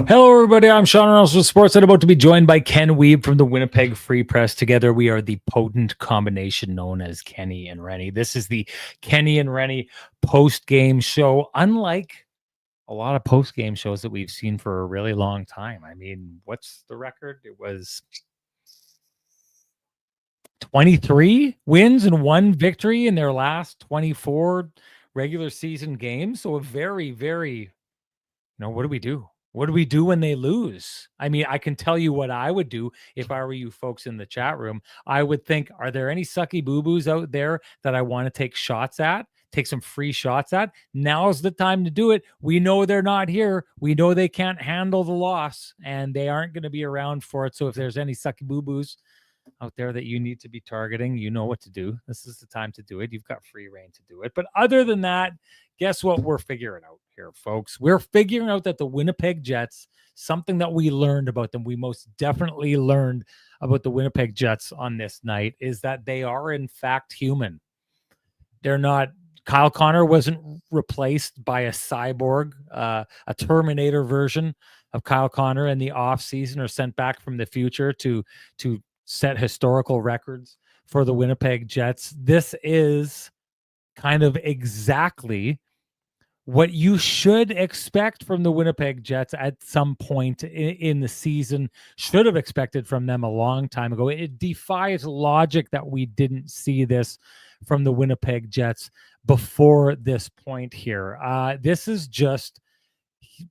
Hello, everybody. I'm Sean Reynolds with Sports. I'm about to be joined by Ken Wiebe from the Winnipeg Free Press. Together, we are the potent combination known as Kenny and Renny. This is the Kenny and Renny post-game show. Unlike a lot of post-game shows that we've seen for a really long time. I mean, what's the record? It was 23 wins and 1 victory in their last 24 regular season games. So a very, very, what do we do? What do we do when they lose? I mean, I can tell you what I would do if I were you folks in the chat room. I would think, are there any sucky-boo-boos out there that I want to take shots at, take some free shots at? Now's the time to do it. We know they're not here. We know they can't handle the loss, and they aren't going to be around for it. So if there's any sucky-boo-boos out there that you need to be targeting, you know what to do. This is the time to do it. You've got free reign to do it. But other than that, guess what we're figuring out here, folks? We're figuring out that the Winnipeg Jets, something that we learned about them, we most definitely learned about the Winnipeg Jets on this night, is that they are in fact human. They're not. Kyle Connor wasn't replaced by a cyborg, a Terminator version of Kyle Connor in the offseason, or sent back from the future to set historical records for the Winnipeg Jets. This is kind of exactly what you should expect from the Winnipeg Jets at some point in the season. Should have expected from them a long time ago. It defies logic that we didn't see this from the Winnipeg Jets before this point here. This is just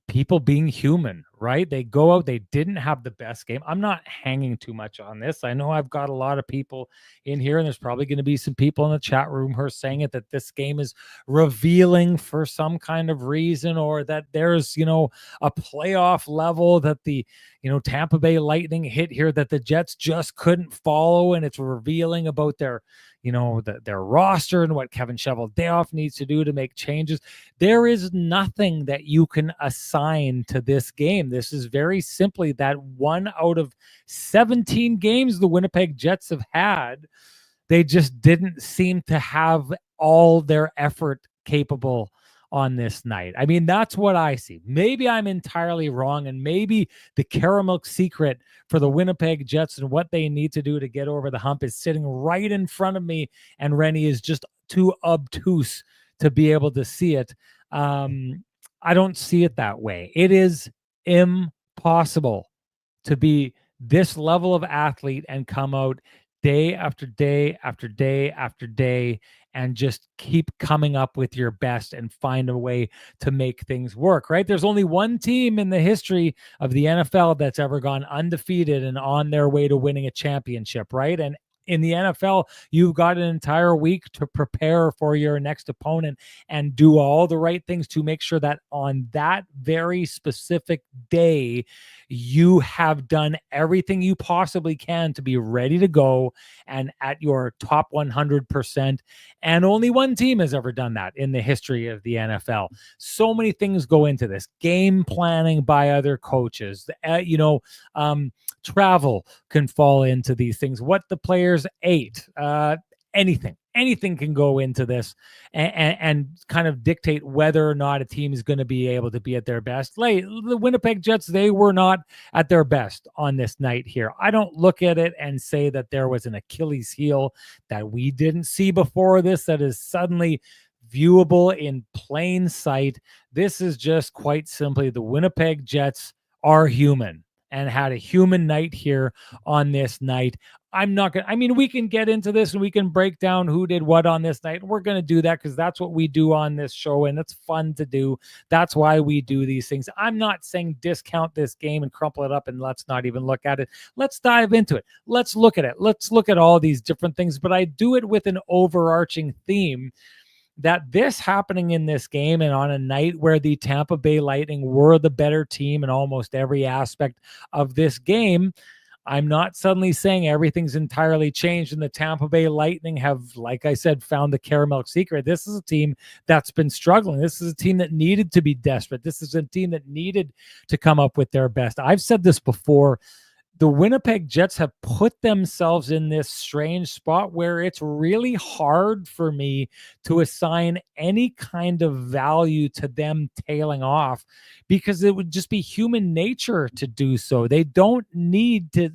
people being human, right? They go out, they didn't have the best game. I'm not hanging too much on this. I know I've got a lot of people in here, and there's probably going to be some people in the chat room who are saying it, that this game is revealing for some kind of reason, or that there's, a playoff level that the, Tampa Bay Lightning hit here that the Jets just couldn't follow, and it's revealing about their their roster and what Kevin Cheveldayoff needs to do to make changes. There is nothing that you can assign to this game. This is very simply that 1 out of 17 games the Winnipeg Jets have had, they just didn't seem to have all their effort capable on this night. I mean, that's what I see. Maybe I'm entirely wrong, and maybe the caramel secret for the Winnipeg Jets and what they need to do to get over the hump is sitting right in front of me, and Renny is just too obtuse to be able to see it. I don't see it that way. It is impossible to be this level of athlete and come out day after day after day after day and just keep coming up with your best and find a way to make things work, right? There's only one team in the history of the NFL that's ever gone undefeated and on their way to winning a championship, right? And in the NFL, you've got an entire week to prepare for your next opponent and do all the right things to make sure that on that very specific day, you have done everything you possibly can to be ready to go and at your top 100%. And only one team has ever done that in the history of the NFL. So many things go into this. Game planning by other coaches, travel can fall into these things. What the players ate, anything can go into this and kind of dictate whether or not a team is going to be able to be at their best. The Winnipeg Jets, they were not at their best on this night here. I don't look at it and say that there was an Achilles heel that we didn't see before this that is suddenly viewable in plain sight. This is just quite simply the Winnipeg Jets are human and had a human night here on this night. We can get into this and we can break down who did what on this night. We're going to do that because that's what we do on this show, and it's fun to do. That's why we do these things. I'm not saying discount this game and crumple it up and let's not even look at it. Let's dive into it. Let's look at it. Let's look at all these different things, but I do it with an overarching theme that this happening in this game and on a night where the Tampa Bay Lightning were the better team in almost every aspect of this game. I'm not suddenly saying everything's entirely changed and the Tampa Bay Lightning have, like I said, found the caramel secret. This is a team that's been struggling. This is a team that needed to be desperate. This is a team that needed to come up with their best. I've said this before. the Winnipeg Jets have put themselves in this strange spot where it's really hard for me to assign any kind of value to them tailing off, because it would just be human nature to do so. They don't need to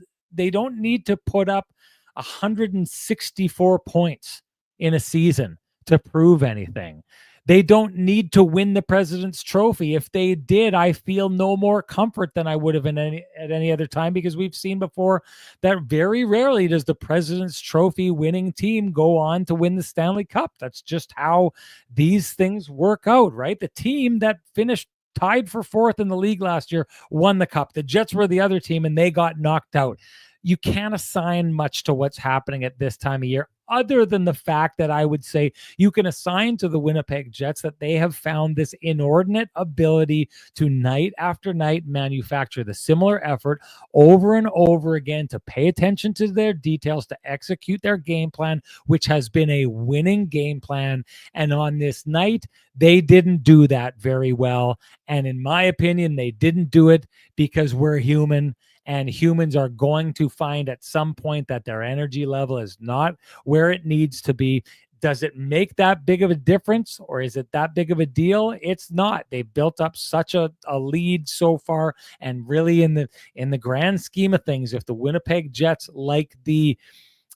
put up 164 points in a season to prove anything. They don't need to win the President's Trophy. If they did, I feel no more comfort than I would have at any other time, because we've seen before that very rarely does the President's Trophy winning team go on to win the Stanley Cup. That's just how these things work out, right? The team that finished tied for fourth in the league last year won the Cup. The Jets were the other team, and they got knocked out. You can't assign much to what's happening at this time of year, other than the fact that I would say you can assign to the Winnipeg Jets that they have found this inordinate ability to night after night manufacture the similar effort over and over again, to pay attention to their details, to execute their game plan, which has been a winning game plan. And on this night, they didn't do that very well. And in my opinion, they didn't do it because we're human. And humans are going to find at some point that their energy level is not where it needs to be. Does it make that big of a difference, or is it that big of a deal? It's not. They built up such a lead so far, and really in the grand scheme of things, if the Winnipeg Jets, like the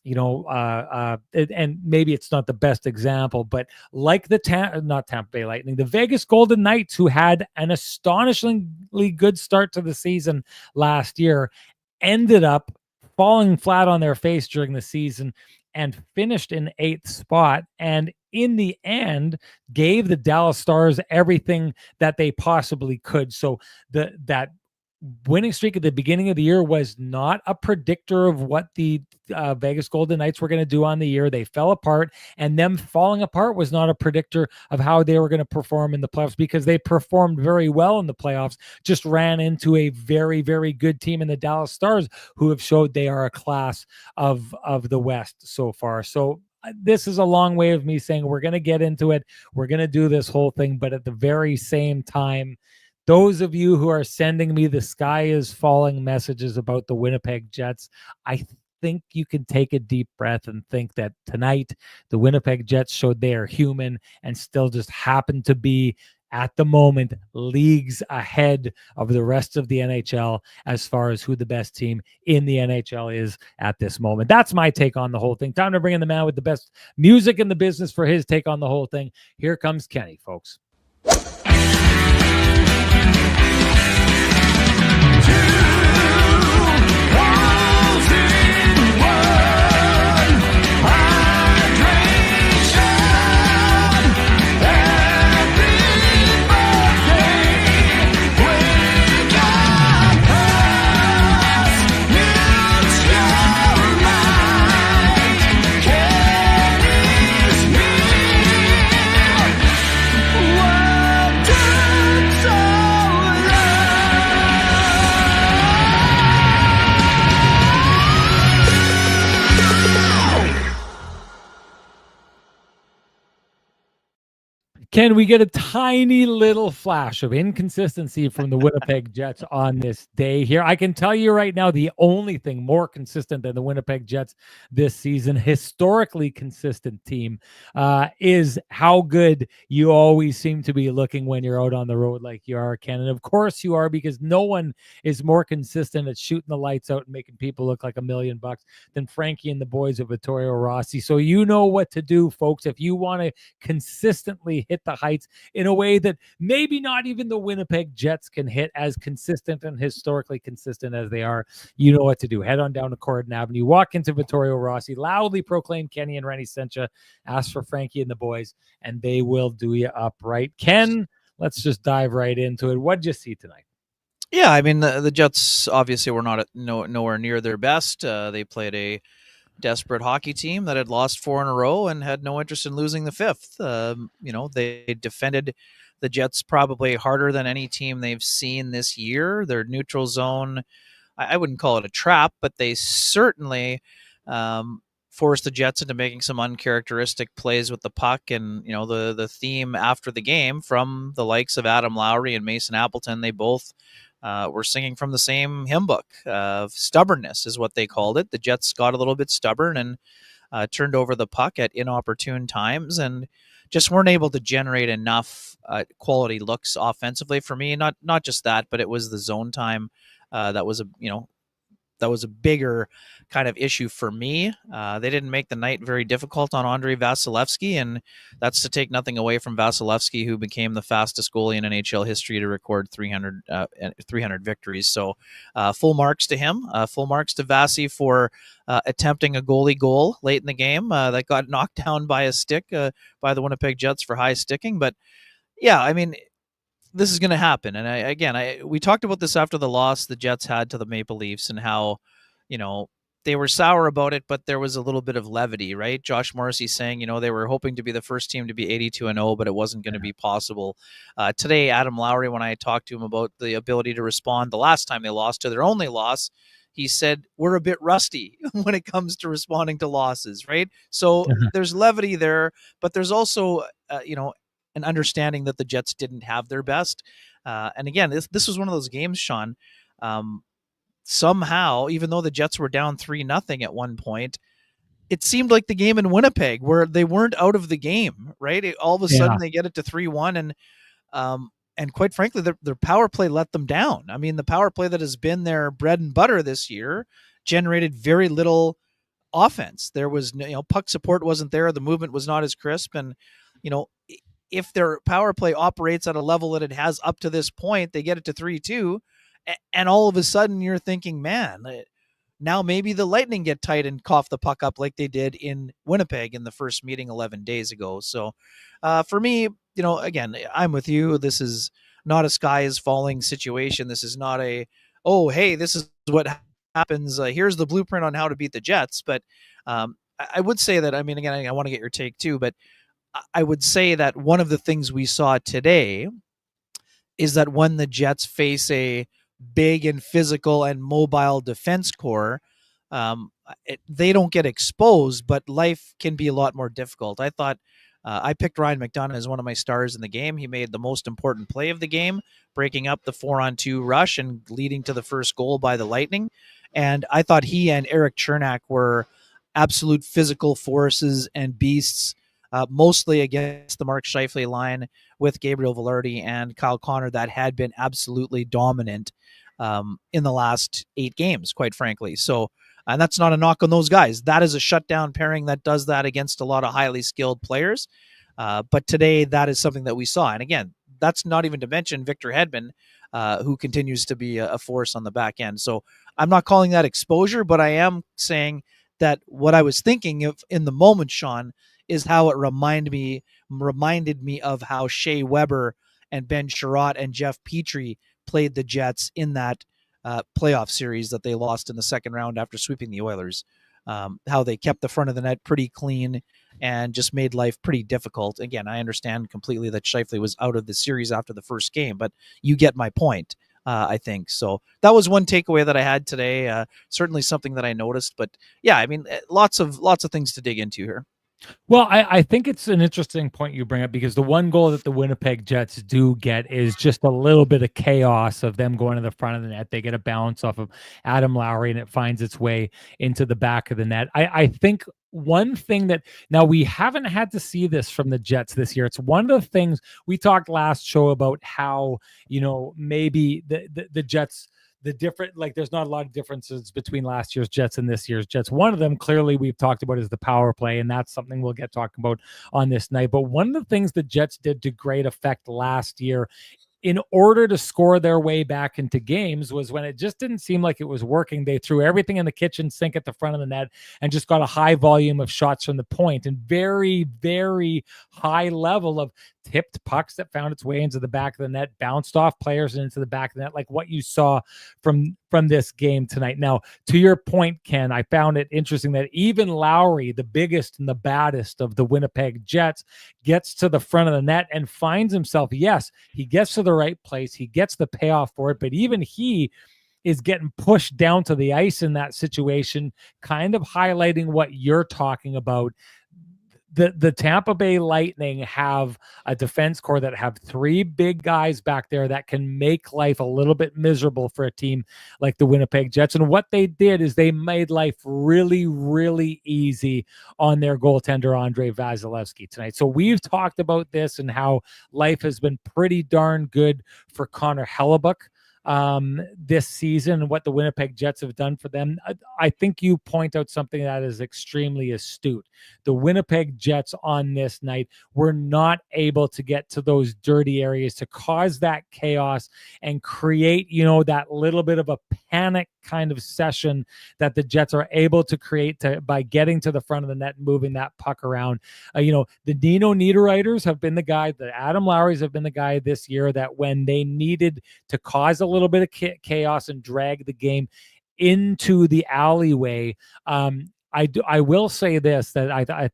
and maybe it's not the best example, but like the not Tampa Bay Lightning, the Vegas Golden Knights, who had an astonishingly good start to the season last year, ended up falling flat on their face during the season and finished in 8th spot, and in the end gave the Dallas Stars everything that they possibly could. So that winning streak at the beginning of the year was not a predictor of what the Vegas Golden Knights were going to do on the year. They fell apart, and them falling apart was not a predictor of how they were going to perform in the playoffs, because they performed very well in the playoffs, just ran into a very, very good team in the Dallas Stars, who have showed they are a class of the West so far. So this is a long way of me saying we're going to get into it. We're going to do this whole thing, but at the very same time, those of you who are sending me the sky is falling messages about the Winnipeg Jets, I think you can take a deep breath and think that tonight the Winnipeg Jets showed they are human and still just happen to be, at the moment, leagues ahead of the rest of the NHL as far as who the best team in the NHL is at this moment. That's my take on the whole thing. Time to bring in the man with the best music in the business for his take on the whole thing. Here comes Kenny, folks. Can we get a tiny little flash of inconsistency from the Winnipeg Jets on this day here? I can tell you right now, the only thing more consistent than the Winnipeg Jets this season, historically consistent team, is how good you always seem to be looking when you're out on the road like you are, Ken. And of course you are, because no one is more consistent at shooting the lights out and making people look like $1 million than Frankie and the boys of Vittorio Rossi. So you know what to do, folks. If you want to consistently hit the heights in a way that maybe not even the Winnipeg Jets can hit, as consistent and historically consistent as they are, you know what to do. Head on down to Corridon Avenue, walk into Vittorio Rossi, loudly proclaim Kenny and Renny sent you, ask for Frankie and the boys, and they will do you up right. Ken, let's just dive right into it. What'd you see tonight? Yeah, I mean, the Jets obviously were nowhere near their best. They played a desperate hockey team that had lost 4 in a row and had no interest in losing the 5th. They defended the Jets probably harder than any team they've seen this year. Their neutral zone, I wouldn't call it a trap, but they certainly forced the Jets into making some uncharacteristic plays with the puck. And, the theme after the game from the likes of Adam Lowry and Mason Appleton, they both were singing from the same hymn book. Stubbornness is what they called it. The Jets got a little bit stubborn and turned over the puck at inopportune times and just weren't able to generate enough quality looks offensively for me. Not just that, but it was the zone time that was a bigger kind of issue for me. They didn't make the night very difficult on Andrei Vasilevsky, and that's to take nothing away from Vasilevsky, who became the fastest goalie in NHL history to record 300 victories. So full marks to him. Full marks to Vasi for attempting a goalie goal late in the game that got knocked down by a stick by the Winnipeg Jets for high sticking. But yeah, I mean, this is going to happen. And we talked about this after the loss the Jets had to the Maple Leafs and how, they were sour about it, but there was a little bit of levity, right? Josh Morrissey saying, they were hoping to be the first team to be 82-0, but it wasn't going to be possible. Today, Adam Lowry, when I talked to him about the ability to respond the last time they lost to their only loss, he said, we're a bit rusty when it comes to responding to losses, right? So there's levity there, but there's also, an understanding that the Jets didn't have their best. And again, this was one of those games, Sean, somehow, even though the Jets were down 3-0 at one point, it seemed like the game in Winnipeg where they weren't out of the game, right? All of a sudden they get it to 3-1 and quite frankly, their power play let them down. I mean, the power play that has been their bread and butter this year generated very little offense. There was, puck support wasn't there. The movement was not as crisp. And, if their power play operates at a level that it has up to this point, they get it to 3-2. And all of a sudden you're thinking, man, now maybe the Lightning get tight and cough the puck up like they did in Winnipeg in the first meeting 11 days ago. So for me, again, I'm with you. This is not a sky is falling situation. This is not oh, hey, this is what happens. Here's the blueprint on how to beat the Jets. But I would say that, I mean, again, I want to get your take too, but I would say that one of the things we saw today is that when the Jets face a big and physical and mobile defense core, they don't get exposed, but life can be a lot more difficult. I thought I picked Ryan McDonough as one of my stars in the game. He made the most important play of the game, breaking up the 4-on-2 rush and leading to the first goal by the Lightning. And I thought he and Eric Chernak were absolute physical forces and beasts, mostly against the Mark Scheifele line with Gabriel Velarde and Kyle Connor that had been absolutely dominant in the last 8 games, quite frankly. So, and that's not a knock on those guys. That is a shutdown pairing that does that against a lot of highly skilled players. But today, that is something that we saw. And again, that's not even to mention Victor Hedman, who continues to be a force on the back end. So I'm not calling that exposure, but I am saying that what I was thinking of in the moment, Sean, is how it reminded me of how Shea Weber and Ben Sherratt and Jeff Petrie played the Jets in that playoff series that they lost in the second round after sweeping the Oilers. How they kept the front of the net pretty clean and just made life pretty difficult. Again, I understand completely that Scheifele was out of the series after the first game, but you get my point. I think so. That was one takeaway that I had today. Certainly something that I noticed, but yeah, I mean, lots of things to dig into here. Well, I think it's an interesting point you bring up because the one goal that the Winnipeg Jets do get is just a little bit of chaos of them going to the front of the net. They get a bounce off of Adam Lowry and it finds its way into the back of the net. I think one thing that now we haven't had to see this from the Jets this year. It's one of the things we talked last show about how, maybe the Jets, the different, like there's not a lot of differences between last year's Jets and this year's Jets. One of them clearly we've talked about is the power play, and that's something we'll get talking about on this night. But one of the things the Jets did to great effect last year in order to score their way back into games was when it just didn't seem like it was working. They threw everything in the kitchen sink at the front of the net and just got a high volume of shots from the point and very, very high level of tipped pucks that found its way into the back of the net, bounced off players and into the back of the net, like what you saw from this game tonight. Now, to your point, Ken, I found it interesting that even Lowry, the biggest and the baddest of the Winnipeg Jets, gets to the front of the net and finds himself, yes, he gets to the right place, he gets the payoff for it, but even he is getting pushed down to the ice in that situation, kind of highlighting what you're talking about. the Tampa Bay Lightning have a defense core that have three big guys back there that can make life a little bit miserable for a team like the Winnipeg Jets. And what they did is they made life really, really easy on their goaltender, Andre Vasilevsky, tonight. So we've talked about this and how life has been pretty darn good for Connor Hellebuck this season and what the Winnipeg Jets have done for them. I think you point out something that is extremely astute. The Winnipeg Jets on this night were not able to get to those dirty areas to cause that chaos and create, that little bit of a panic kind of session that the Jets are able to create by getting to the front of the net and moving that puck around. The Nino Niederreiters have been the guy, the Adam Lowrys have been the guy this year that when they needed to cause a little bit of chaos and drag the game into the alleyway, I will say this, that I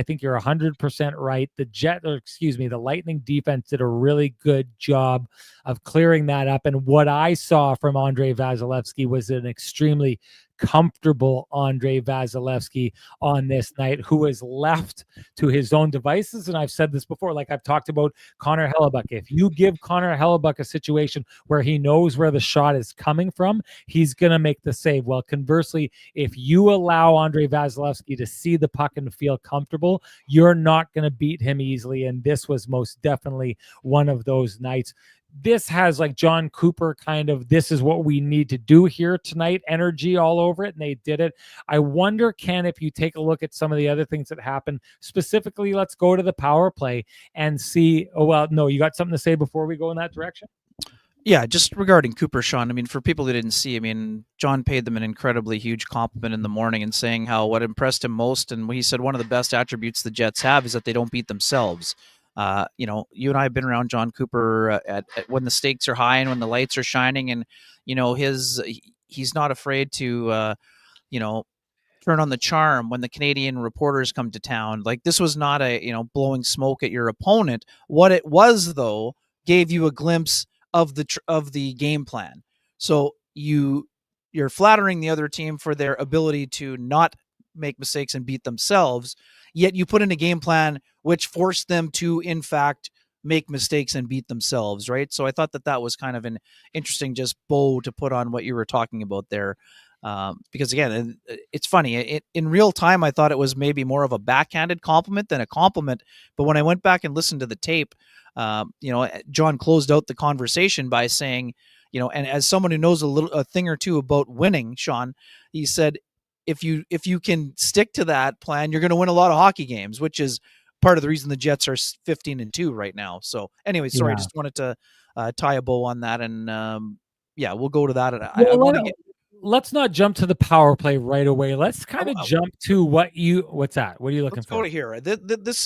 think you're 100% right. The Lightning defense did a really good job of clearing that up. And what I saw from Andre Vasilevsky was an extremely comfortable Andre Vasilevsky on this night, who is left to his own devices. And I've said this before, like I've talked about Connor Hellebuck. If you give Connor Hellebuck a situation where he knows where the shot is coming from, he's going to make the save. Well, conversely, if you allow Andre Vasilevsky to see the puck and feel comfortable, you're not going to beat him easily. And this was most definitely one of those nights. This has like John Cooper kind of, this is what we need to do here tonight, energy all over it, and they did it. I wonder, Ken, if you take a look at some of the other things that happened, specifically, let's go to the power play and see. Oh, well, no, you got something to say before we go in that direction? Yeah, just regarding Cooper, Sean, I mean, for people who didn't see, I mean, John paid them an incredibly huge compliment in the morning and saying how what impressed him most, and he said one of the best attributes the Jets have is that they don't beat themselves. You and I have been around John Cooper at when the stakes are high and when the lights are shining, and he's not afraid to turn on the charm when the Canadian reporters come to town. Like, this was not a blowing smoke at your opponent. What it was, though, gave you a glimpse of the game plan. So you're flattering the other team for their ability to not make mistakes and beat themselves, yet you put in a game plan which forced them to, in fact, make mistakes and beat themselves, right? So I thought that was kind of an interesting just bow to put on what you were talking about there. Because again, it's funny. In real time, I thought it was maybe more of a backhanded compliment than a compliment. But when I went back and listened to the tape, John closed out the conversation by saying, and as someone who knows a thing or two about winning, Sean, he said, if you can stick to that plan, you're going to win a lot of hockey games, which is part of the reason the Jets are 15-2 right now. So anyway, sorry, I just wanted to tie a bow on that, and we'll go to that. Let's not jump to the power play right away. Let's kind of jump to what's that? What are you looking for? Go to here. This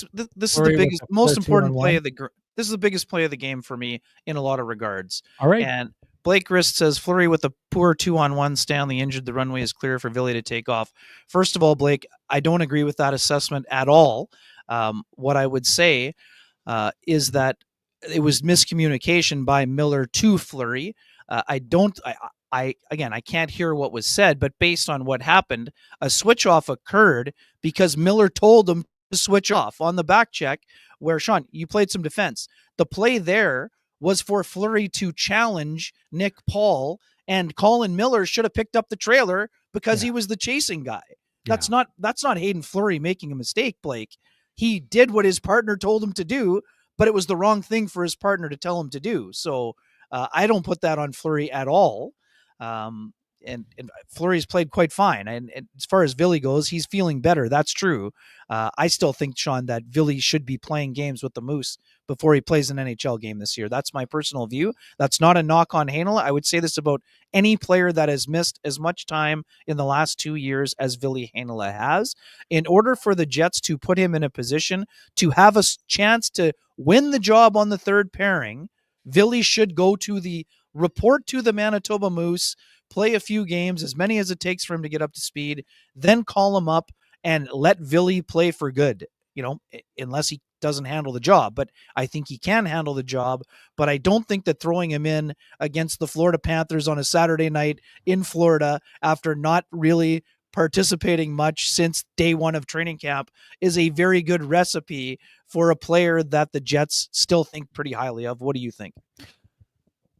is the biggest, most important play of this is the biggest play of the game for me in a lot of regards. All right. And Blake Grist says, Fleury with a poor 2-on-1. Stanley injured. The runway is clear for Ville to take off. First of all, Blake, I don't agree with that assessment at all. What I would say is that it was miscommunication by Miller to Fleury. I can't hear what was said, but based on what happened, a switch off occurred because Miller told him to switch off on the back check, where, Sean, you played some defense. The play there was for Fleury to challenge Nick Paul, and Colin Miller should have picked up the trailer because he was the chasing guy. That's not Hayden Fleury making a mistake, Blake. He did what his partner told him to do, but it was the wrong thing for his partner to tell him to do. So I don't put that on Fleury at all. And Fleury's played quite fine. And as far as Ville goes, he's feeling better. That's true. I still think, Sean, that Ville should be playing games with the Moose before he plays an NHL game this year. That's my personal view. That's not a knock on Heinola. I would say this about any player that has missed as much time in the last 2 years as Ville Heinola has. In order for the Jets to put him in a position to have a chance to win the job on the third pairing, Ville should go to the report to the Manitoba Moose, play a few games, as many as it takes for him to get up to speed, then call him up and let Ville play for good, unless he doesn't handle the job. But I think he can handle the job. But I don't think that throwing him in against the Florida Panthers on a Saturday night in Florida after not really participating much since day one of training camp is a very good recipe for a player that the Jets still think pretty highly of. What do you think?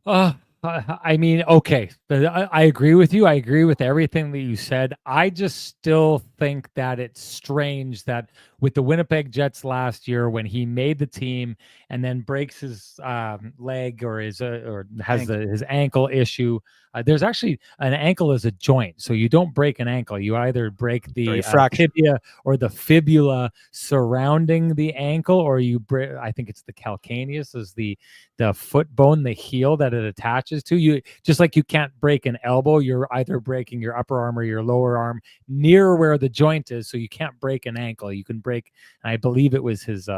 Uh, I mean, okay, I agree with you. I agree with everything that you said. I just still think that it's strange that with the Winnipeg Jets last year, when he made the team and then breaks his leg or has his ankle issue. There's actually an ankle is a joint, so you don't break an ankle. You either break the tibia or the fibula surrounding the ankle, or you break. I think it's the calcaneus, is the foot bone, the heel that it attaches to. You just like you can't break an elbow, you're either breaking your upper arm or your lower arm near where the joint is. So you can't break an ankle. You can break, I believe it was his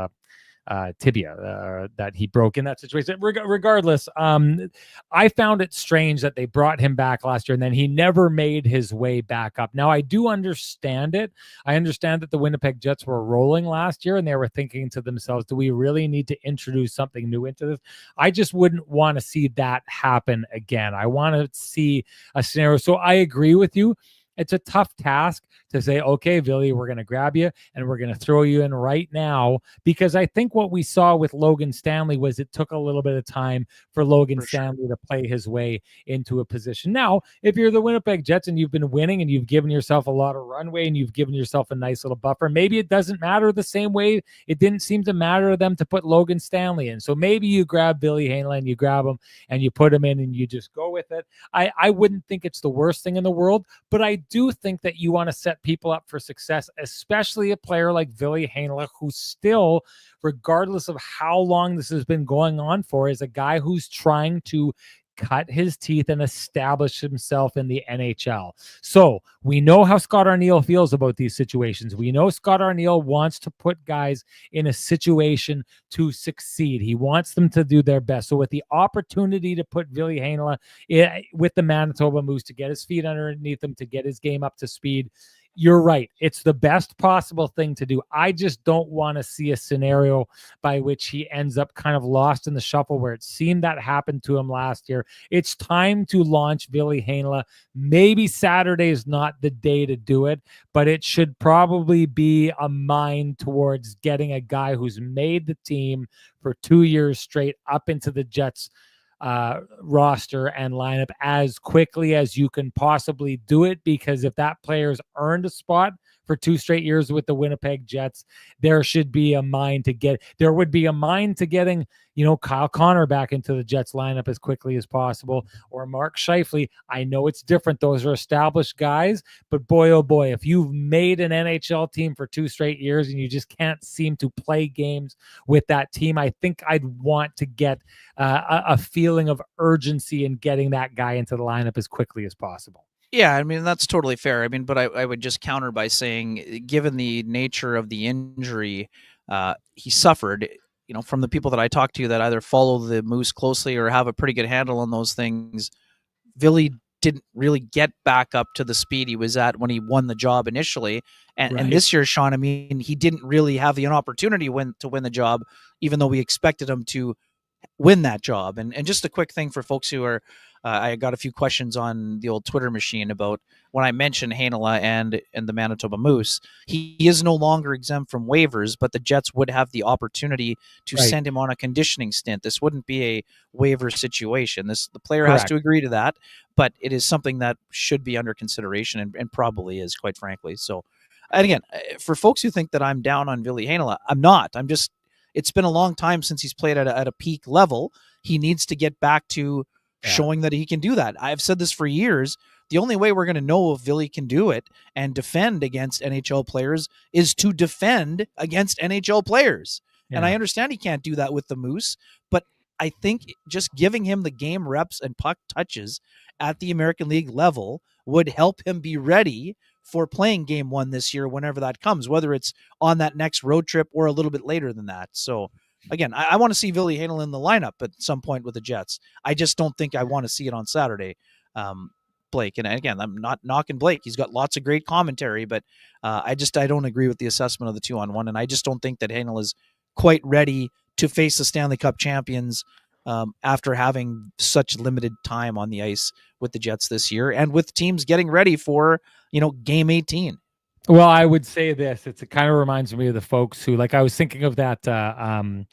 tibia that he broke in that situation. Regardless, I found it strange that they brought him back last year and then he never made his way back up. Now, I do understand it. I understand that the Winnipeg Jets were rolling last year and they were thinking to themselves, do we really need to introduce something new into this? I just wouldn't want to see that happen again. I want to see a scenario. So I agree with you. It's a tough task to say, okay, Billy, we're going to grab you and we're going to throw you in right now, because I think what we saw with Logan Stanley was it took a little bit of time for Logan Stanley to play his way into a position. Now, if you're the Winnipeg Jets and you've been winning and you've given yourself a lot of runway and you've given yourself a nice little buffer, maybe it doesn't matter the same way it didn't seem to matter to them to put Logan Stanley in. So maybe you grab Billy Hanlon and you grab him and you put him in and you just go with it. I wouldn't think it's the worst thing in the world, but I do think that you want to set people up for success, especially a player like Ville Heinola, who still, regardless of how long this has been going on for, is a guy who's trying to cut his teeth and establish himself in the NHL. So we know how Scott Arniel feels about these situations. We know Scott Arniel wants to put guys in a situation to succeed. He wants them to do their best. So with the opportunity to put Ville Heinola with the Manitoba Moose, to get his feet underneath him, to get his game up to speed, you're right. It's the best possible thing to do. I just don't want to see a scenario by which he ends up kind of lost in the shuffle, where it seemed that happened to him last year. It's time to launch Ville Heinola. Maybe Saturday is not the day to do it, but it should probably be a mind towards getting a guy who's made the team for 2 years straight up into the Jets roster and lineup as quickly as you can possibly do it, because if that player's earned a spot for 2 straight years with the Winnipeg Jets, there would be a mind to getting, Kyle Connor back into the Jets lineup as quickly as possible, or Mark Scheifele. I know it's different. Those are established guys, but boy, oh boy, if you've made an NHL team for 2 straight years and you just can't seem to play games with that team, I think I'd want to get a feeling of urgency in getting that guy into the lineup as quickly as possible. Yeah, I mean, that's totally fair. I mean, but I would just counter by saying, given the nature of the injury he suffered, from the people that I talk to that either follow the Moose closely or have a pretty good handle on those things, Ville didn't really get back up to the speed he was at when he won the job initially. And this year, Sean, I mean, he didn't really have the opportunity to win the job, even though we expected him to win that job. And just a quick thing for folks who are, I got a few questions on the old Twitter machine about when I mentioned Heinola and the Manitoba Moose. He is no longer exempt from waivers, but the Jets would have the opportunity to send him on a conditioning stint. This wouldn't be a waiver situation. The player has to agree to that, but it is something that should be under consideration and probably is, quite frankly. So, and again, for folks who think that I'm down on Ville Heinola, I'm not. I'm just, it's been a long time since he's played at a peak level. He needs to get back to showing that he can do that. I've said this for years. The only way we're going to know if Ville can do it and defend against NHL players is to defend against NHL players. Yeah. And I understand he can't do that with the Moose, but I think just giving him the game reps and puck touches at the American League level would help him be ready for playing game 1 this year, whenever that comes, whether it's on that next road trip or a little bit later than that. So again, I want to see Ville Heinola in the lineup at some point with the Jets. I just don't think I want to see it on Saturday, Blake. And again, I'm not knocking Blake. He's got lots of great commentary, but I don't agree with the assessment of the 2-on-1. And I just don't think that Heinola is quite ready to face the Stanley Cup champions after having such limited time on the ice with the Jets this year, and with teams getting ready for game 18. Well, I would say this. It kind of reminds me of the folks who, like, I was thinking of that, the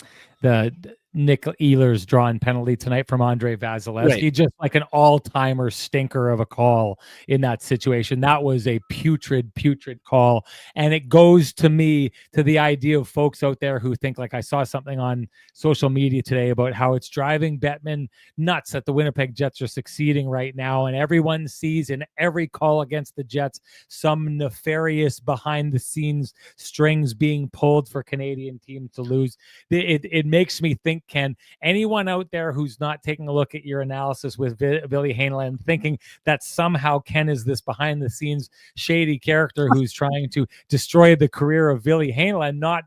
Nick Ehlers drawn penalty tonight from Andre Vasilevsky, Right. just like an all-timer stinker of a call in that situation. That was a putrid call. And it goes to me to the idea of folks out there who think, like, I saw something on social media today about how it's driving Bettman nuts that the Winnipeg Jets are succeeding right now. And everyone sees in every call against the Jets some nefarious behind the scenes strings being pulled for Canadian teams to lose. It makes me think, Ken, anyone out there who's not taking a look at your analysis with Billy Haneland, thinking that somehow Ken is this behind the scenes shady character who's trying to destroy the career of Billy Haneland, not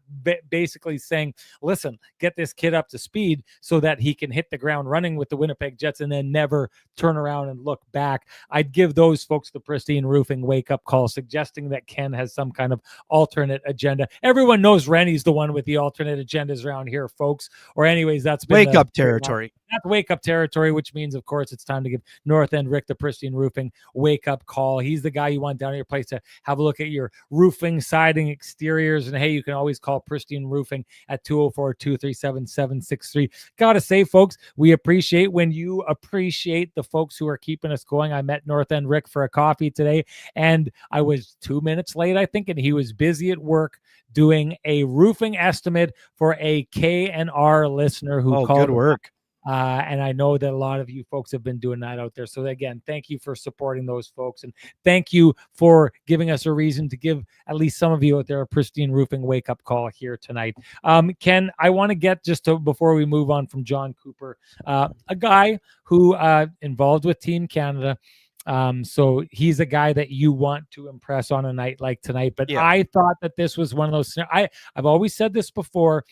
basically saying, listen, get this kid up to speed so that he can hit the ground running with the Winnipeg Jets and then never turn around and look back. I'd give those folks the Pristine Roofing wake-up call, suggesting that Ken has some kind of alternate agenda. Everyone knows Rennie's the one with the alternate agendas around here, folks. Or anyways, that's been wake up territory. That's wake up territory, which means, of course, it's time to give North End Rick the Pristine Roofing wake up call. He's the guy you want down at your place to have a look at your roofing, siding, exteriors. And hey, you can always call Pristine Roofing at 204-237-763. Gotta say, folks, we appreciate when you appreciate the folks who are keeping us going. I met North End Rick for a coffee today, and I was 2 minutes late, I think, and he was busy at work doing a roofing estimate for a K&R listener who called. Good work. And I know that a lot of you folks have been doing that out there. So again, thank you for supporting those folks. And thank you for giving us a reason to give at least some of you out there a Pristine Roofing wake-up call here tonight. Ken, I want to get just to, before we move on from John Cooper, a guy who involved with Team Canada. So he's a guy that you want to impress on a night like tonight. But yeah. I thought that this was one of those. I've always said this before.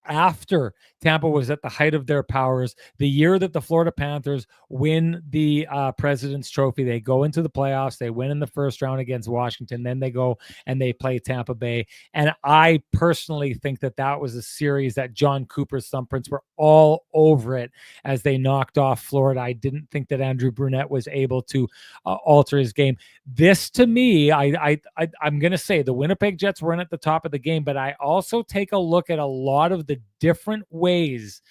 After Tampa was at the height of their powers, the year that the Florida Panthers win the President's Trophy, they go into the playoffs, they win in the first round against Washington, then they go and they play Tampa Bay. And I personally think that that was a series that John Cooper's thumbprints were all over it as they knocked off Florida. I didn't think that Andrew Brunette was able to alter his game. This, to me, I'm going to say the Winnipeg Jets were in at the top of the game, but I also take a look at a lot of the different ways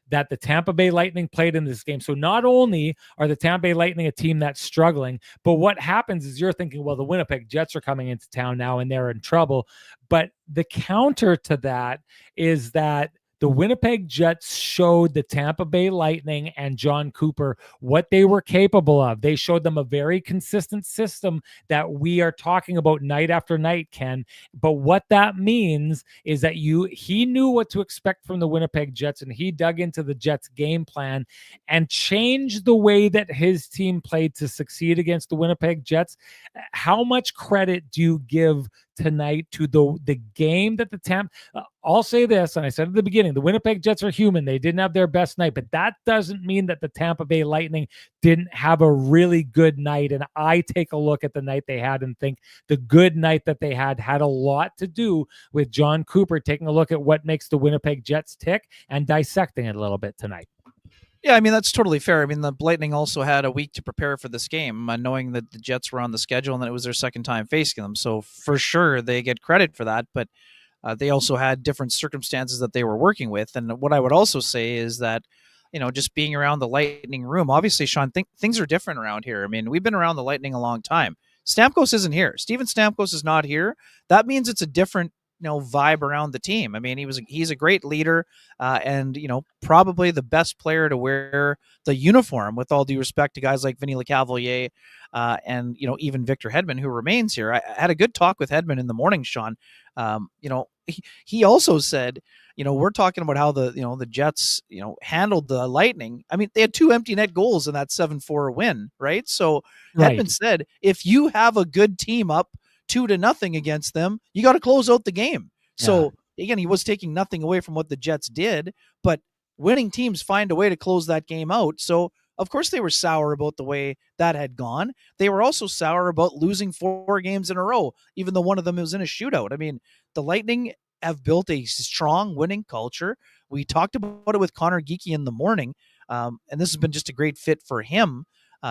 that the Tampa Bay Lightning played in this game. So not only are the Tampa Bay Lightning a team that's struggling, but what happens is you're thinking, well, the Winnipeg Jets are coming into town now and they're in trouble. But the counter to that is that the Winnipeg Jets showed the Tampa Bay Lightning and John Cooper what they were capable of. They showed them a very consistent system that we are talking about night after night, Ken. But what that means is that he knew what to expect from the Winnipeg Jets, and he dug into the Jets' game plan and changed the way that his team played to succeed against the Winnipeg Jets. How much credit do you give tonight to the game that the Tampa? I'll say this, and I said at the beginning, the Winnipeg Jets are human. They didn't have their best night, but that doesn't mean that the Tampa Bay Lightning didn't have a really good night. And I take a look at the night they had and think the good night that they had a lot to do with John Cooper taking a look at what makes the Winnipeg Jets tick and dissecting it a little bit tonight. Yeah, I mean, that's totally fair. I mean, the Lightning also had a week to prepare for this game, knowing that the Jets were on the schedule and that it was their second time facing them. So for sure, they get credit for that. But they also had different circumstances that they were working with. And what I would also say is that, just being around the Lightning room, obviously, Sean, things are different around here. I mean, we've been around the Lightning a long time. Stamkos isn't here. Steven Stamkos is not here. That means it's a different vibe around the team. I mean, he's a great leader, and probably the best player to wear the uniform, with all due respect to guys like Vinny Lecavalier, and even Victor Hedman, who remains here. I had a good talk with Hedman in the morning, Sean. He also said, we're talking about how the Jets handled the Lightning. I mean, they had 2 empty net goals in that 7-4 win, right? So right. Hedman said, if you have a good team up 2-0 against them, you got to close out the game. Yeah. So again, he was taking nothing away from what the Jets did, but winning teams find a way to close that game out. So of course they were sour about the way that had gone. They were also sour about losing 4 games in a row, even though one of them was in a shootout. I mean, the Lightning have built a strong winning culture. We talked about it with Connor Geeky in the morning, and this has been just a great fit for him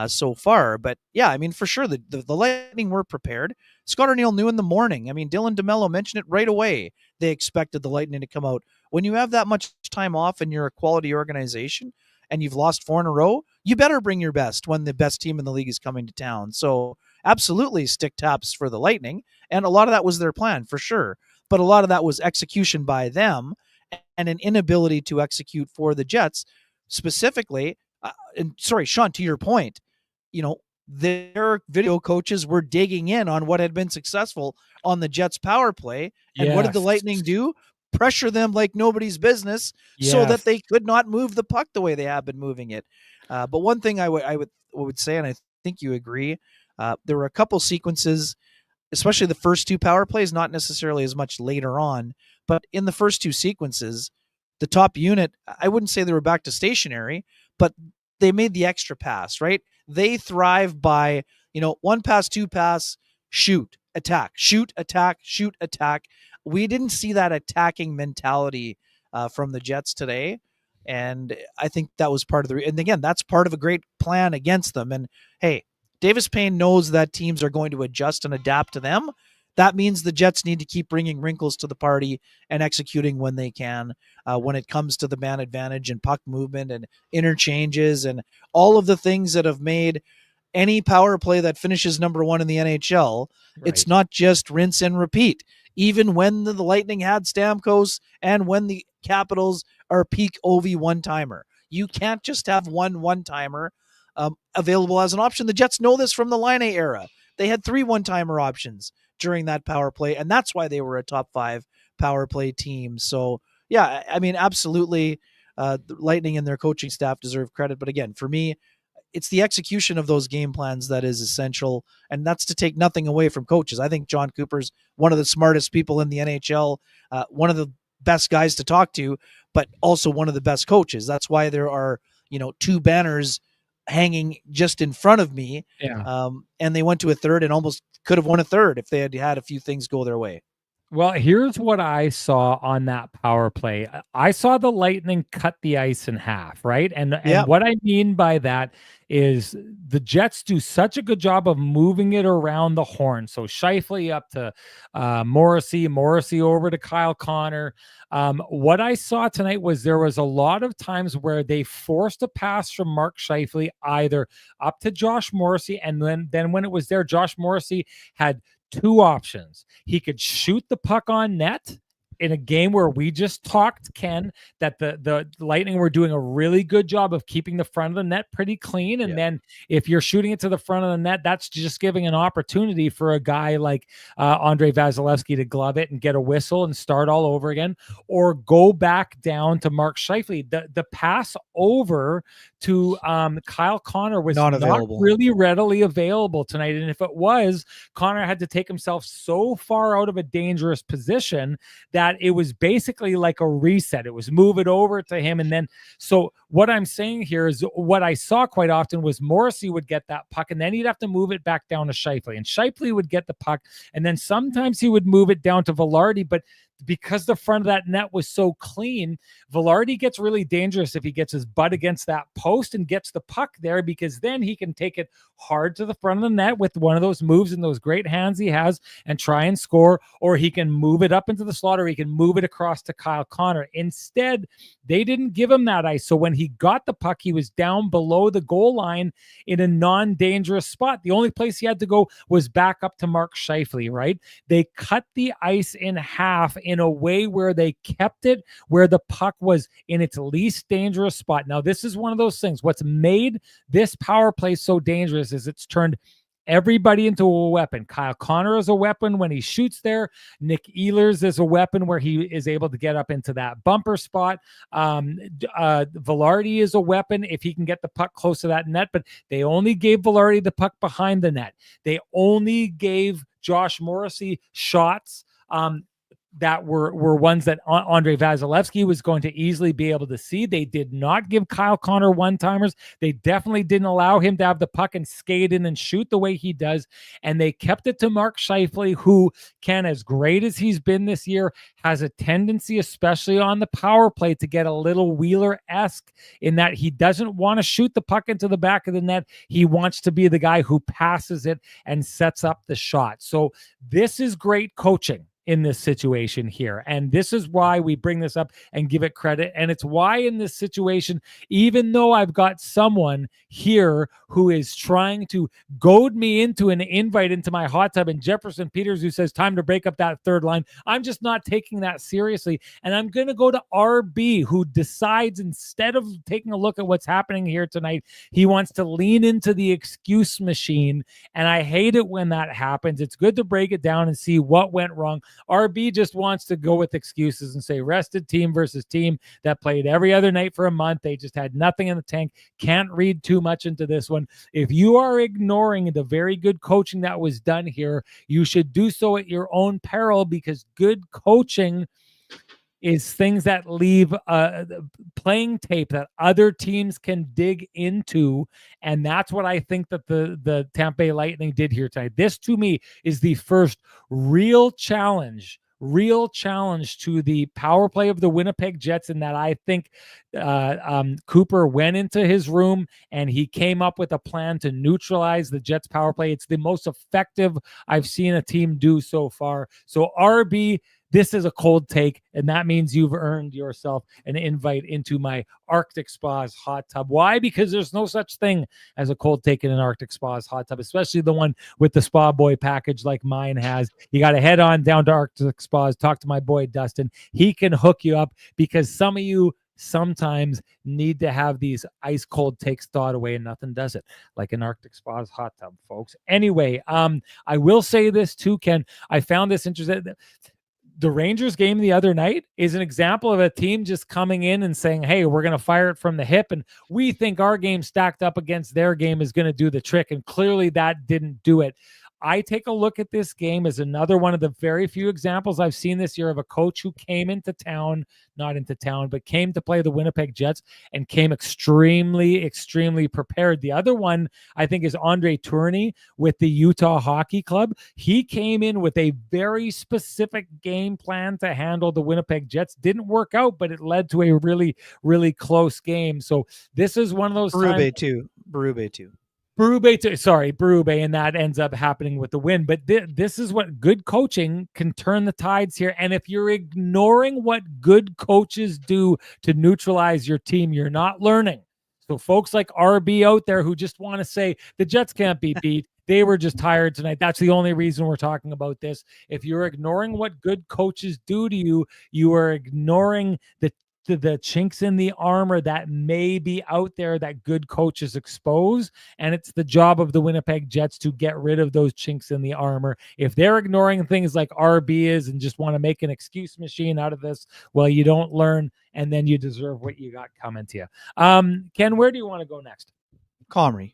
so far. But yeah, I mean, for sure, the Lightning were prepared. Scott O'Neill knew in the morning. I mean, Dylan DeMello mentioned it right away. They expected the Lightning to come out. When you have that much time off and you're a quality organization and you've lost 4 in a row, you better bring your best when the best team in the league is coming to town. So absolutely stick taps for the Lightning. And a lot of that was their plan, for sure. But a lot of that was execution by them and an inability to execute for the Jets specifically. And sorry, Sean, to your point, their video coaches were digging in on what had been successful on the Jets power play. And what did the Lightning do? Pressure them like nobody's business so that they could not move the puck the way they have been moving it. But one thing I would say, and I think you agree, there were a couple sequences, especially the first 2 power plays, not necessarily as much later on, but in the first 2 sequences, the top unit, I wouldn't say they were back to stationary, but they made the extra pass, right? They thrive by, 1 pass, 2 pass, shoot, attack, shoot, attack, shoot, attack. We didn't see that attacking mentality from the Jets today. And I think that was part of and again, that's part of a great plan against them. And hey, Davis Payne knows that teams are going to adjust and adapt to them. That means the Jets need to keep bringing wrinkles to the party and executing when they can, when it comes to the man advantage and puck movement and interchanges and all of the things that have made any power play that finishes number 1 in the NHL. Right. It's not just rinse and repeat. Even when the Lightning had Stamkos and when the Capitals are peak Ovi one-timer, you can't just have one-timer available as an option. The Jets know this from the Line A era. They had 3 one-timer options during that power play, and that's why they were a top 5 power play team. So, yeah, I mean, absolutely, the Lightning and their coaching staff deserve credit. But again, for me, it's the execution of those game plans that is essential, and that's to take nothing away from coaches. I think John Cooper's one of the smartest people in the NHL, one of the best guys to talk to, but also one of the best coaches. That's why there are, 2 banners hanging just in front of me. Yeah. And they went to a third and almost could have won a third if they had had a few things go their way. Well, here's what I saw on that power play. I saw the Lightning cut the ice in half, right? And what I mean by that is the Jets do such a good job of moving it around the horn. So Scheifele up to Morrissey over to Kyle Connor. What I saw tonight was there was a lot of times where they forced a pass from Mark Scheifele either up to Josh Morrissey, and then when it was there, Josh Morrissey had 2 options. He could shoot the puck on net in a game where we just talked, Ken, that the Lightning were doing a really good job of keeping the front of the net pretty clean. And then if you're shooting it to the front of the net, that's just giving an opportunity for a guy like Andrei Vasilevsky to glove it and get a whistle and start all over again, or go back down to Mark Scheifele. The pass over to Kyle Connor was not really readily available tonight. And if it was, Connor had to take himself so far out of a dangerous position that it was basically like a reset. It was move it over to him. And then, so what I'm saying here is what I saw quite often was Morrissey would get that puck and then he'd have to move it back down to Scheifele, and Scheifele would get the puck. And then sometimes he would move it down to Vilardi, but because the front of that net was so clean, Vilardi gets really dangerous if he gets his butt against that post and gets the puck there, because then he can take it hard to the front of the net with one of those moves and those great hands he has and try and score, or he can move it up into the slot, or he can move it across to Kyle Connor. Instead, they didn't give him that ice. So when he got the puck, he was down below the goal line in a non-dangerous spot. The only place he had to go was back up to Mark Scheifele, right? They cut the ice in half in a way where they kept it where the puck was in its least dangerous spot. Now, this is one of those things. What's made this power play so dangerous is it's turned everybody into a weapon. Kyle Connor is a weapon when he shoots there. Nick Ehlers is a weapon where he is able to get up into that bumper spot. Vilardi is a weapon if he can get the puck close to that net, but they only gave Vilardi the puck behind the net. They only gave Josh Morrissey shots that were ones that Andre Vasilevsky was going to easily be able to see. They did not give Kyle Connor one-timers. They definitely didn't allow him to have the puck and skate in and shoot the way he does. And they kept it to Mark Scheifele, who can, as great as he's been this year, has a tendency, especially on the power play, to get a little Wheeler-esque in that he doesn't want to shoot the puck into the back of the net. He wants to be the guy who passes it and sets up the shot. So this is great coaching in this situation here. And this is why we bring this up and give it credit. And it's why in this situation, even though I've got someone here who is trying to goad me into an invite into my hot tub, and Jefferson Peters, who says time to break up that third line, I'm just not taking that seriously. And I'm going to go to RB, who decides, instead of taking a look at what's happening here tonight, he wants to lean into the excuse machine. And I hate it when that happens. It's good to break it down and see what went wrong. RB just wants to go with excuses and say rested team versus team that played every other night for a month. They just had nothing in the tank. Can't read too much into this one. If you are ignoring the very good coaching that was done here, you should do so at your own peril, because good coaching is things that leave playing tape that other teams can dig into. And that's what I think that the Tampa Bay Lightning did here tonight. This, to me, is the first real challenge to the power play of the Winnipeg Jets, in that I think Cooper went into his room and he came up with a plan to neutralize the Jets power play. It's the most effective I've seen a team do so far. So RB, this is a cold take, and that means you've earned yourself an invite into my Arctic Spas hot tub. Why? Because there's no such thing as a cold take in an Arctic Spas hot tub, especially the one with the Spa Boy package like mine has. You got to head on down to Arctic Spas, talk to my boy Dustin. He can hook you up, because some of you sometimes need to have these ice cold takes thawed away, and nothing does it like an Arctic Spas hot tub, folks. Anyway, I will say this too, Ken. I found this interesting. The Rangers game the other night is an example of a team just coming in and saying, hey, we're going to fire it from the hip, and we think our game stacked up against their game is going to do the trick. And clearly that didn't do it. I take a look at this game as another one of the very few examples I've seen this year of a coach who came into town, not into town, but came to play the Winnipeg Jets and came extremely, extremely prepared. The other one, I think, is Andre Tourigny with the Utah Hockey Club. He came in with a very specific game plan to handle the Winnipeg Jets. Didn't work out, but it led to a really, really close game. So this is one of those Berube too. Berube, and that ends up happening with the win. But this is what good coaching can turn the tides here. And if you're ignoring what good coaches do to neutralize your team, you're not learning. So folks like RB out there who just want to say the Jets can't be beat, they were just tired tonight, that's the only reason we're talking about this. If you're ignoring what good coaches do to you, you are ignoring the chinks in the armor that may be out there that good coaches expose. And it's the job of the Winnipeg Jets to get rid of those chinks in the armor. If they're ignoring things like RB is and just want to make an excuse machine out of this, well, you don't learn, and then you deserve what you got coming to you. Ken, where do you want to go next? Comrie.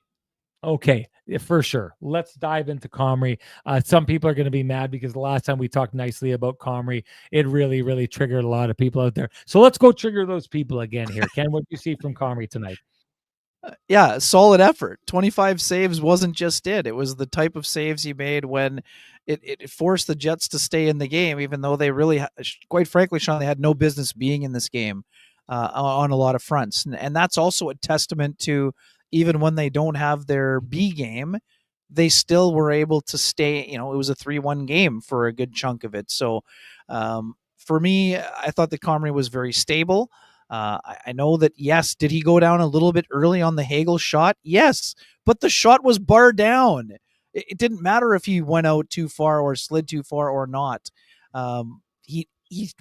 Okay, for sure. Let's dive into Comrie. Some people are going to be mad because the last time we talked nicely about Comrie, it really, really triggered a lot of people out there. So let's go trigger those people again here. Ken, what do you see from Comrie tonight? Yeah, solid effort. 25 saves wasn't just it. It was the type of saves he made when it forced the Jets to stay in the game, even though they really, quite frankly, Sean, they had no business being in this game on a lot of fronts. And that's also a testament to, even when they don't have their B game, they still were able to stay. It was a 3-1 game for a good chunk of it. So for me, I thought that Comrie was very stable. I know that, yes, did he go down a little bit early on the Hagel shot? Yes, but the shot was barred down. It didn't matter if he went out too far or slid too far or not. He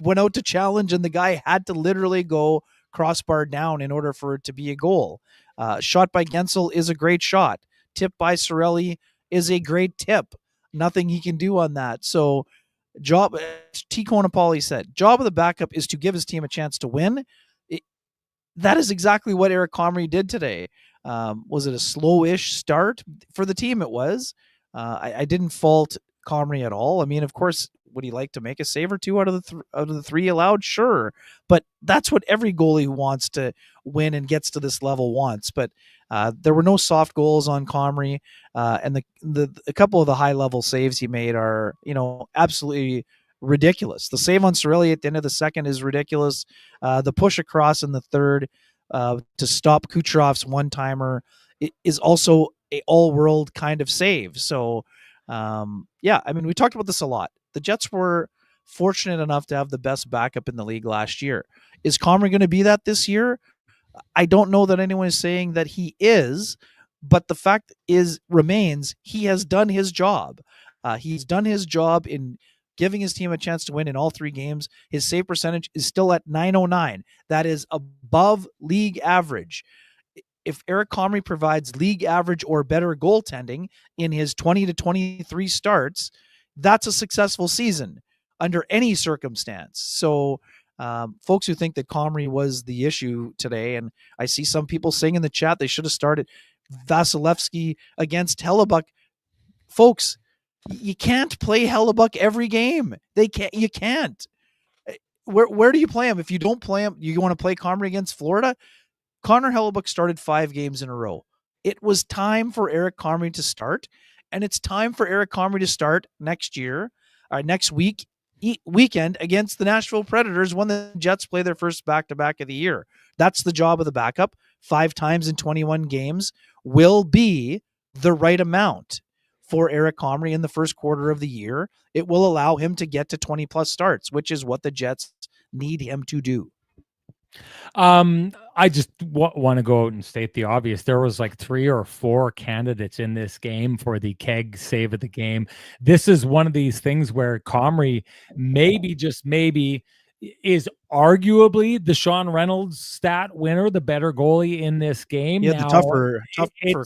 went out to challenge, and the guy had to literally go crossbar down in order for it to be a goal. Shot by Gensel is a great shot. Tip by Cirelli is a great tip. Nothing he can do on that. So T. Konopoli said, job of the backup is to give his team a chance to win. That is exactly what Eric Comrie did today. Was it a slow-ish start? For the team, it was. I didn't fault Comrie at all. I mean, of course, would he like to make a save or two out of the three allowed? Sure, but that's what every goalie who wants to win and gets to this level wants. But there were no soft goals on Comrie, and a couple of the high level saves he made are absolutely ridiculous. The save on Cirelli at the end of the second is ridiculous. The push across in the third to stop Kucherov's one timer is also a all world kind of save. So yeah, I mean, we talked about this a lot. The Jets were fortunate enough to have the best backup in the league last year. Is Comrie going to be that this year? I don't know that anyone is saying that he is, but the fact remains he has done his job. He's done his job in giving his team a chance to win in all three games. His save percentage is still at .909. That is above league average. If Eric Comrie provides league average or better goaltending in his 20 to 23 starts, that's a successful season under any circumstance. So folks who think that Comrie was the issue today, and I see some people saying in the chat they should have started Vasilevsky against Hellebuck. Folks, you can't play Hellebuck every game. You can't. Where do you play him? If you don't play him, you want to play Comrie against Florida? Connor Hellebuck started 5 games in a row. It was time for Eric Comrie to start, and it's time for Eric Comrie to start next weekend against the Nashville Predators when the Jets play their first back-to-back of the year. That's the job of the backup. 5 times in 21 games will be the right amount for Eric Comrie in the first quarter of the year. It will allow him to get to 20-plus starts, which is what the Jets need him to do. I just want to go out and state the obvious. There was like 3 or 4 candidates in this game for the keg save of the game. This is one of these things where Comrie maybe, just maybe, is arguably the Sean Reynolds stat winner, the better goalie in this game. He had the tougher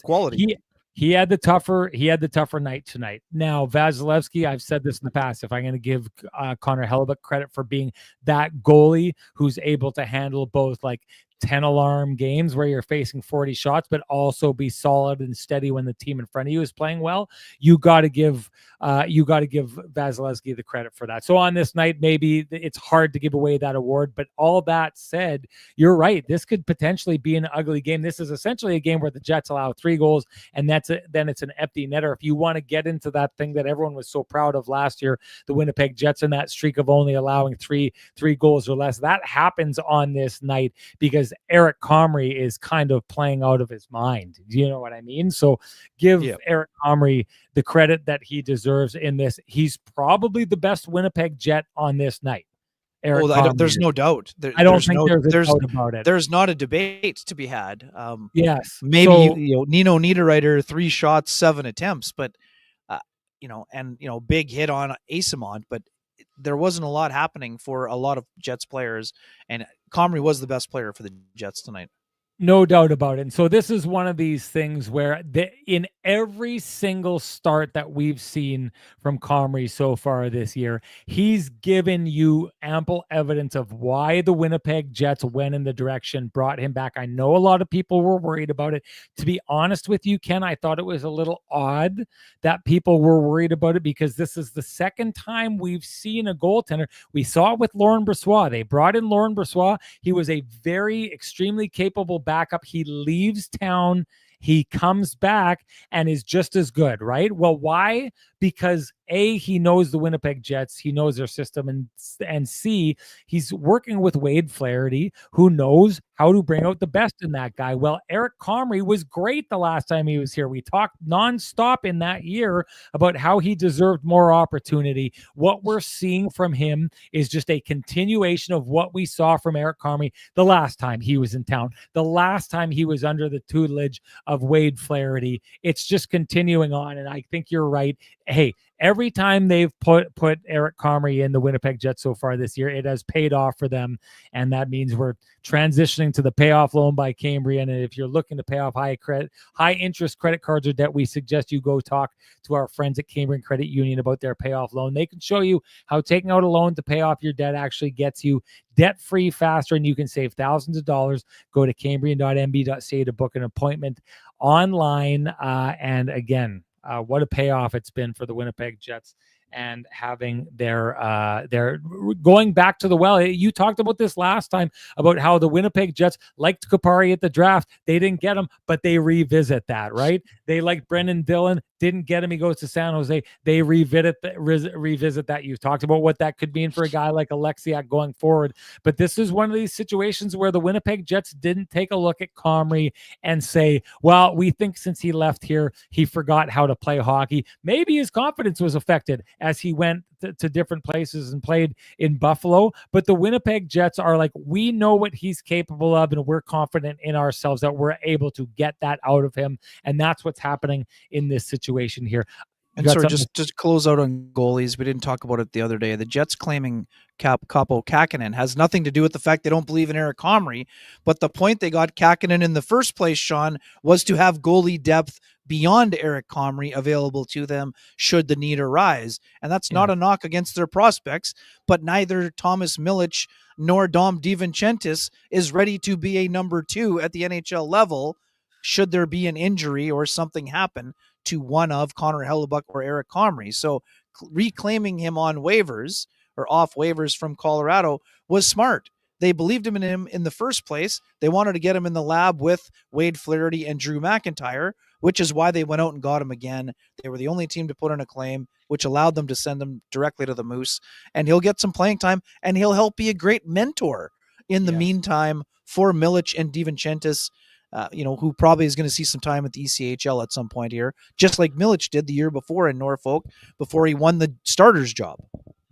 quality. He had the tougher night tonight. Now, Vasilevsky, I've said this in the past, if I'm going to give Connor Hellebuck credit for being that goalie who's able to handle both like 10 alarm games where you're facing 40 shots, but also be solid and steady when the team in front of you is playing well, you got to give Vasilevsky the credit for that. So on this night, maybe it's hard to give away that award, but all that said, you're right. This could potentially be an ugly game. This is essentially a game where the Jets allow 3 goals, and then it's an empty netter. If you want to get into that thing that everyone was so proud of last year, the Winnipeg Jets and that streak of only allowing three goals or less, that happens on this night because Eric Comrie is kind of playing out of his mind. Do you know what I mean? So give Eric Comrie the credit that he deserves in this. He's probably the best Winnipeg Jet on this night. There's no doubt. I don't think there's a doubt about it. There's not a debate to be had. Yes. Maybe Nino Niederreiter, 3 shots, 7 attempts, but big hit on Asimont, but there wasn't a lot happening for a lot of Jets players, and Comrie was the best player for the Jets tonight. No doubt about it. And so this is one of these things where in every single start that we've seen from Comrie so far this year, he's given you ample evidence of why the Winnipeg Jets went in the direction, brought him back. I know a lot of people were worried about it. To be honest with you, Ken, I thought it was a little odd that people were worried about it because this is the second time we've seen a goaltender. We saw it with Laurent Brossoit. They brought in Laurent Brossoit. He was a very extremely capable backup. He leaves town, he comes back and is just as good, right? Well, why? Because A, he knows the Winnipeg Jets, he knows their system, and C, he's working with Wade Flaherty, who knows how to bring out the best in that guy. Well, Eric Comrie was great the last time he was here. We talked nonstop in that year about how he deserved more opportunity. What we're seeing from him is just a continuation of what we saw from Eric Comrie the last time he was in town, the last time he was under the tutelage of Wade Flaherty. It's just continuing on, and I think you're right. Hey, every time they've put Eric Comrie in the Winnipeg Jets so far this year, it has paid off for them, and that means we're transitioning to the payoff loan by Cambrian. And if you're looking to pay off high interest credit cards or debt, we suggest you go talk to our friends at Cambrian Credit Union about their payoff loan. They can show you how taking out a loan to pay off your debt actually gets you debt-free faster, and you can save thousands of dollars. Go to cambrian.mb.ca to book an appointment online. And again, what a payoff it's been for the Winnipeg Jets and having their going back to the well. You talked about this last time about how the Winnipeg Jets liked Comrie at the draft. They didn't get him, but they revisit that, right? They like Brendan Dillon, didn't get him. He goes to San Jose. They revisit that. You've talked about what that could mean for a guy like Alexiak going forward. But this is one of these situations where the Winnipeg Jets didn't take a look at Comrie and say, well, we think since he left here, he forgot how to play hockey. Maybe his confidence was affected as he went to different places and played in Buffalo. But the Winnipeg Jets are like, we know what he's capable of, and we're confident in ourselves that we're able to get that out of him. And that's what's happening in this situation here. And sorry, just to close out on goalies, we didn't talk about it the other day. The Jets claiming Kaapo Kähkönen has nothing to do with the fact they don't believe in Eric Comrie, but the point they got Kähkönen in the first place, Sean, was to have goalie depth beyond Eric Comrie available to them should the need arise. And that's not a knock against their prospects, but neither Thomas Milic nor Dom DiVincentis is ready to be a number 2 at the NHL level should there be an injury or something happen to one of Connor Hellebuyck or Eric Comrie. So reclaiming him on waivers or off waivers from Colorado was smart. They believed in him in the first place. They wanted to get him in the lab with Wade Flaherty and Drew McIntyre, which is why they went out and got him again. They were the only team to put in a claim, which allowed them to send him directly to the Moose. And he'll get some playing time, and he'll help be a great mentor in the meantime for Milic and DiVincentis, who probably is going to see some time at the ECHL at some point here, just like Milic did the year before in Norfolk before he won the starter's job.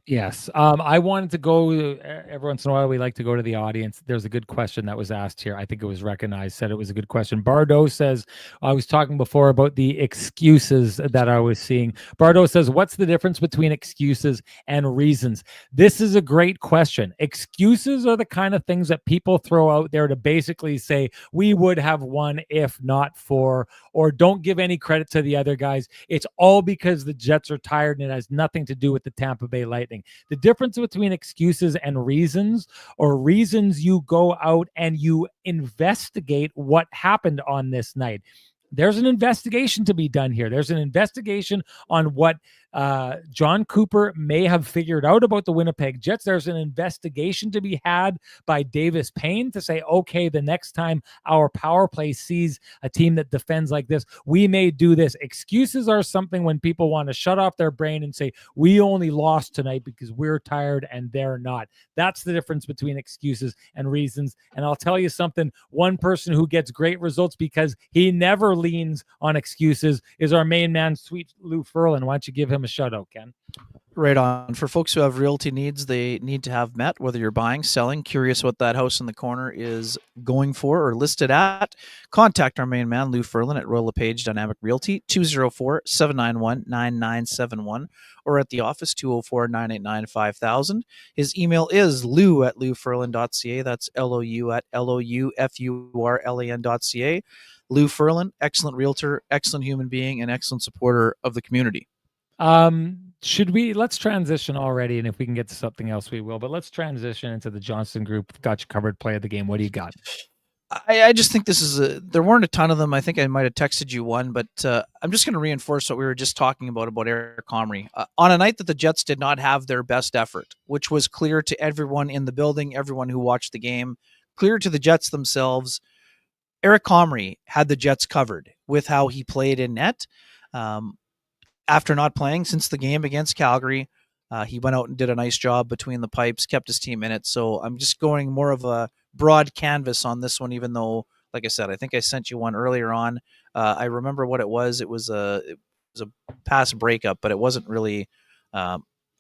Yes. I wanted to go every once in a while. We like to go to the audience. There's a good question that was asked here. I think it was recognized, said it was a good question. Bardo says, I was talking before about the excuses that I was seeing. Bardo says, what's the difference between excuses and reasons? This is a great question. Excuses are the kind of things that people throw out there to basically say, we would have won if not for, or don't give any credit to the other guys. It's all because the Jets are tired and it has nothing to do with the Tampa Bay Lightning. The difference between excuses and reasons, or reasons you go out and you investigate what happened on this night. There's an investigation to be done here. There's an investigation on what John Cooper may have figured out about the Winnipeg Jets. There's an investigation to be had by Davis Payne to say, okay, the next time our power play sees a team that defends like this, we may do this. Excuses are something when people want to shut off their brain and say, we only lost tonight because we're tired and they're not. That's the difference between excuses and reasons. And I'll tell you something, one person who gets great results because he never leans on excuses is our main man, Sweet Lou Ferlin. Why don't you give him a shout out, Ken? Right on. For folks who have realty needs, they need to have met, whether you're buying, selling, curious what that house in the corner is going for or listed at, contact our main man, Lou Ferlin, at Royal LePage Dynamic Realty, 204-791-9971, or at the office, 204-989-5000. His email is lou@louferlin.ca. That's LOU@LOUFURLAN.ca. Lou Ferlin, excellent realtor, excellent human being, and excellent supporter of the community. Let's transition already, and if we can get to something else, we will. But let's transition into the Johnston Group. Got you covered. Play of the game. What do you got? I just think this is there weren't a ton of them. I think I might have texted you one, but I'm just going to reinforce what we were just talking about Eric Comrie. On a night that the Jets did not have their best effort, which was clear to everyone in the building, everyone who watched the game, clear to the Jets themselves, Eric Comrie had the Jets covered with how he played in net. After not playing since the game against Calgary, he went out and did a nice job between the pipes, kept his team in it. So I'm just going more of a broad canvas on this one, even though, like I said, I think I sent you one earlier on. I remember what it was. It was a pass breakup, but it wasn't really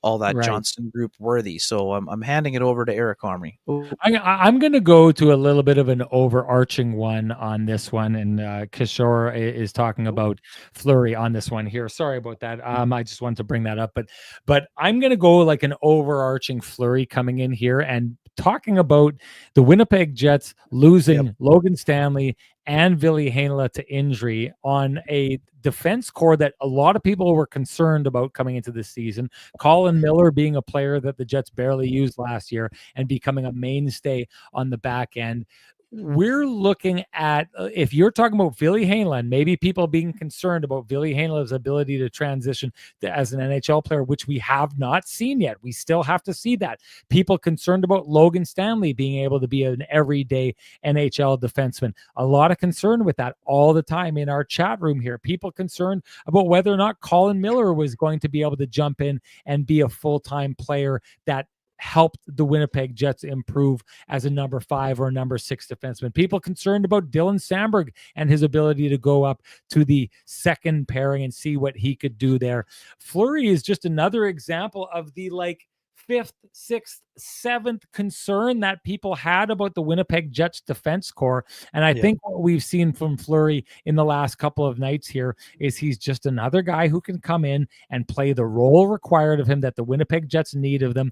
all that right. Johnston Group worthy. So I'm handing it over to Eric Comrie. I'm going to go to a little bit of an overarching one on this one. And Kishore is talking about Fleury on this one here. Sorry about that. I just wanted to bring that up. But I'm going to go like an overarching Fleury coming in here and talking about the Winnipeg Jets losing Logan Stanley and Ville Heinola to injury on a defense core that a lot of people were concerned about coming into this season. Colin Miller being a player that the Jets barely used last year and becoming a mainstay on the back end. we're looking at, if you're talking about Ville Heinola, maybe people being concerned about Ville Heinola's ability to transition as an NHL player, which we have not seen yet. We still have to see that. People concerned about Logan Stanley being able to be an everyday NHL defenseman. A lot of concern with that all the time in our chat room here. People concerned about whether or not Colin Miller was going to be able to jump in and be a full-time player that helped the Winnipeg Jets improve as a number 5 or number 6 defenseman. People concerned about Dylan Samberg and his ability to go up to the second pairing and see what he could do there. Fleury is just another example of the fifth, sixth, seventh concern that people had about the Winnipeg Jets defense core. And I think what we've seen from Fleury in the last couple of nights here is he's just another guy who can come in and play the role required of him that the Winnipeg Jets need of them.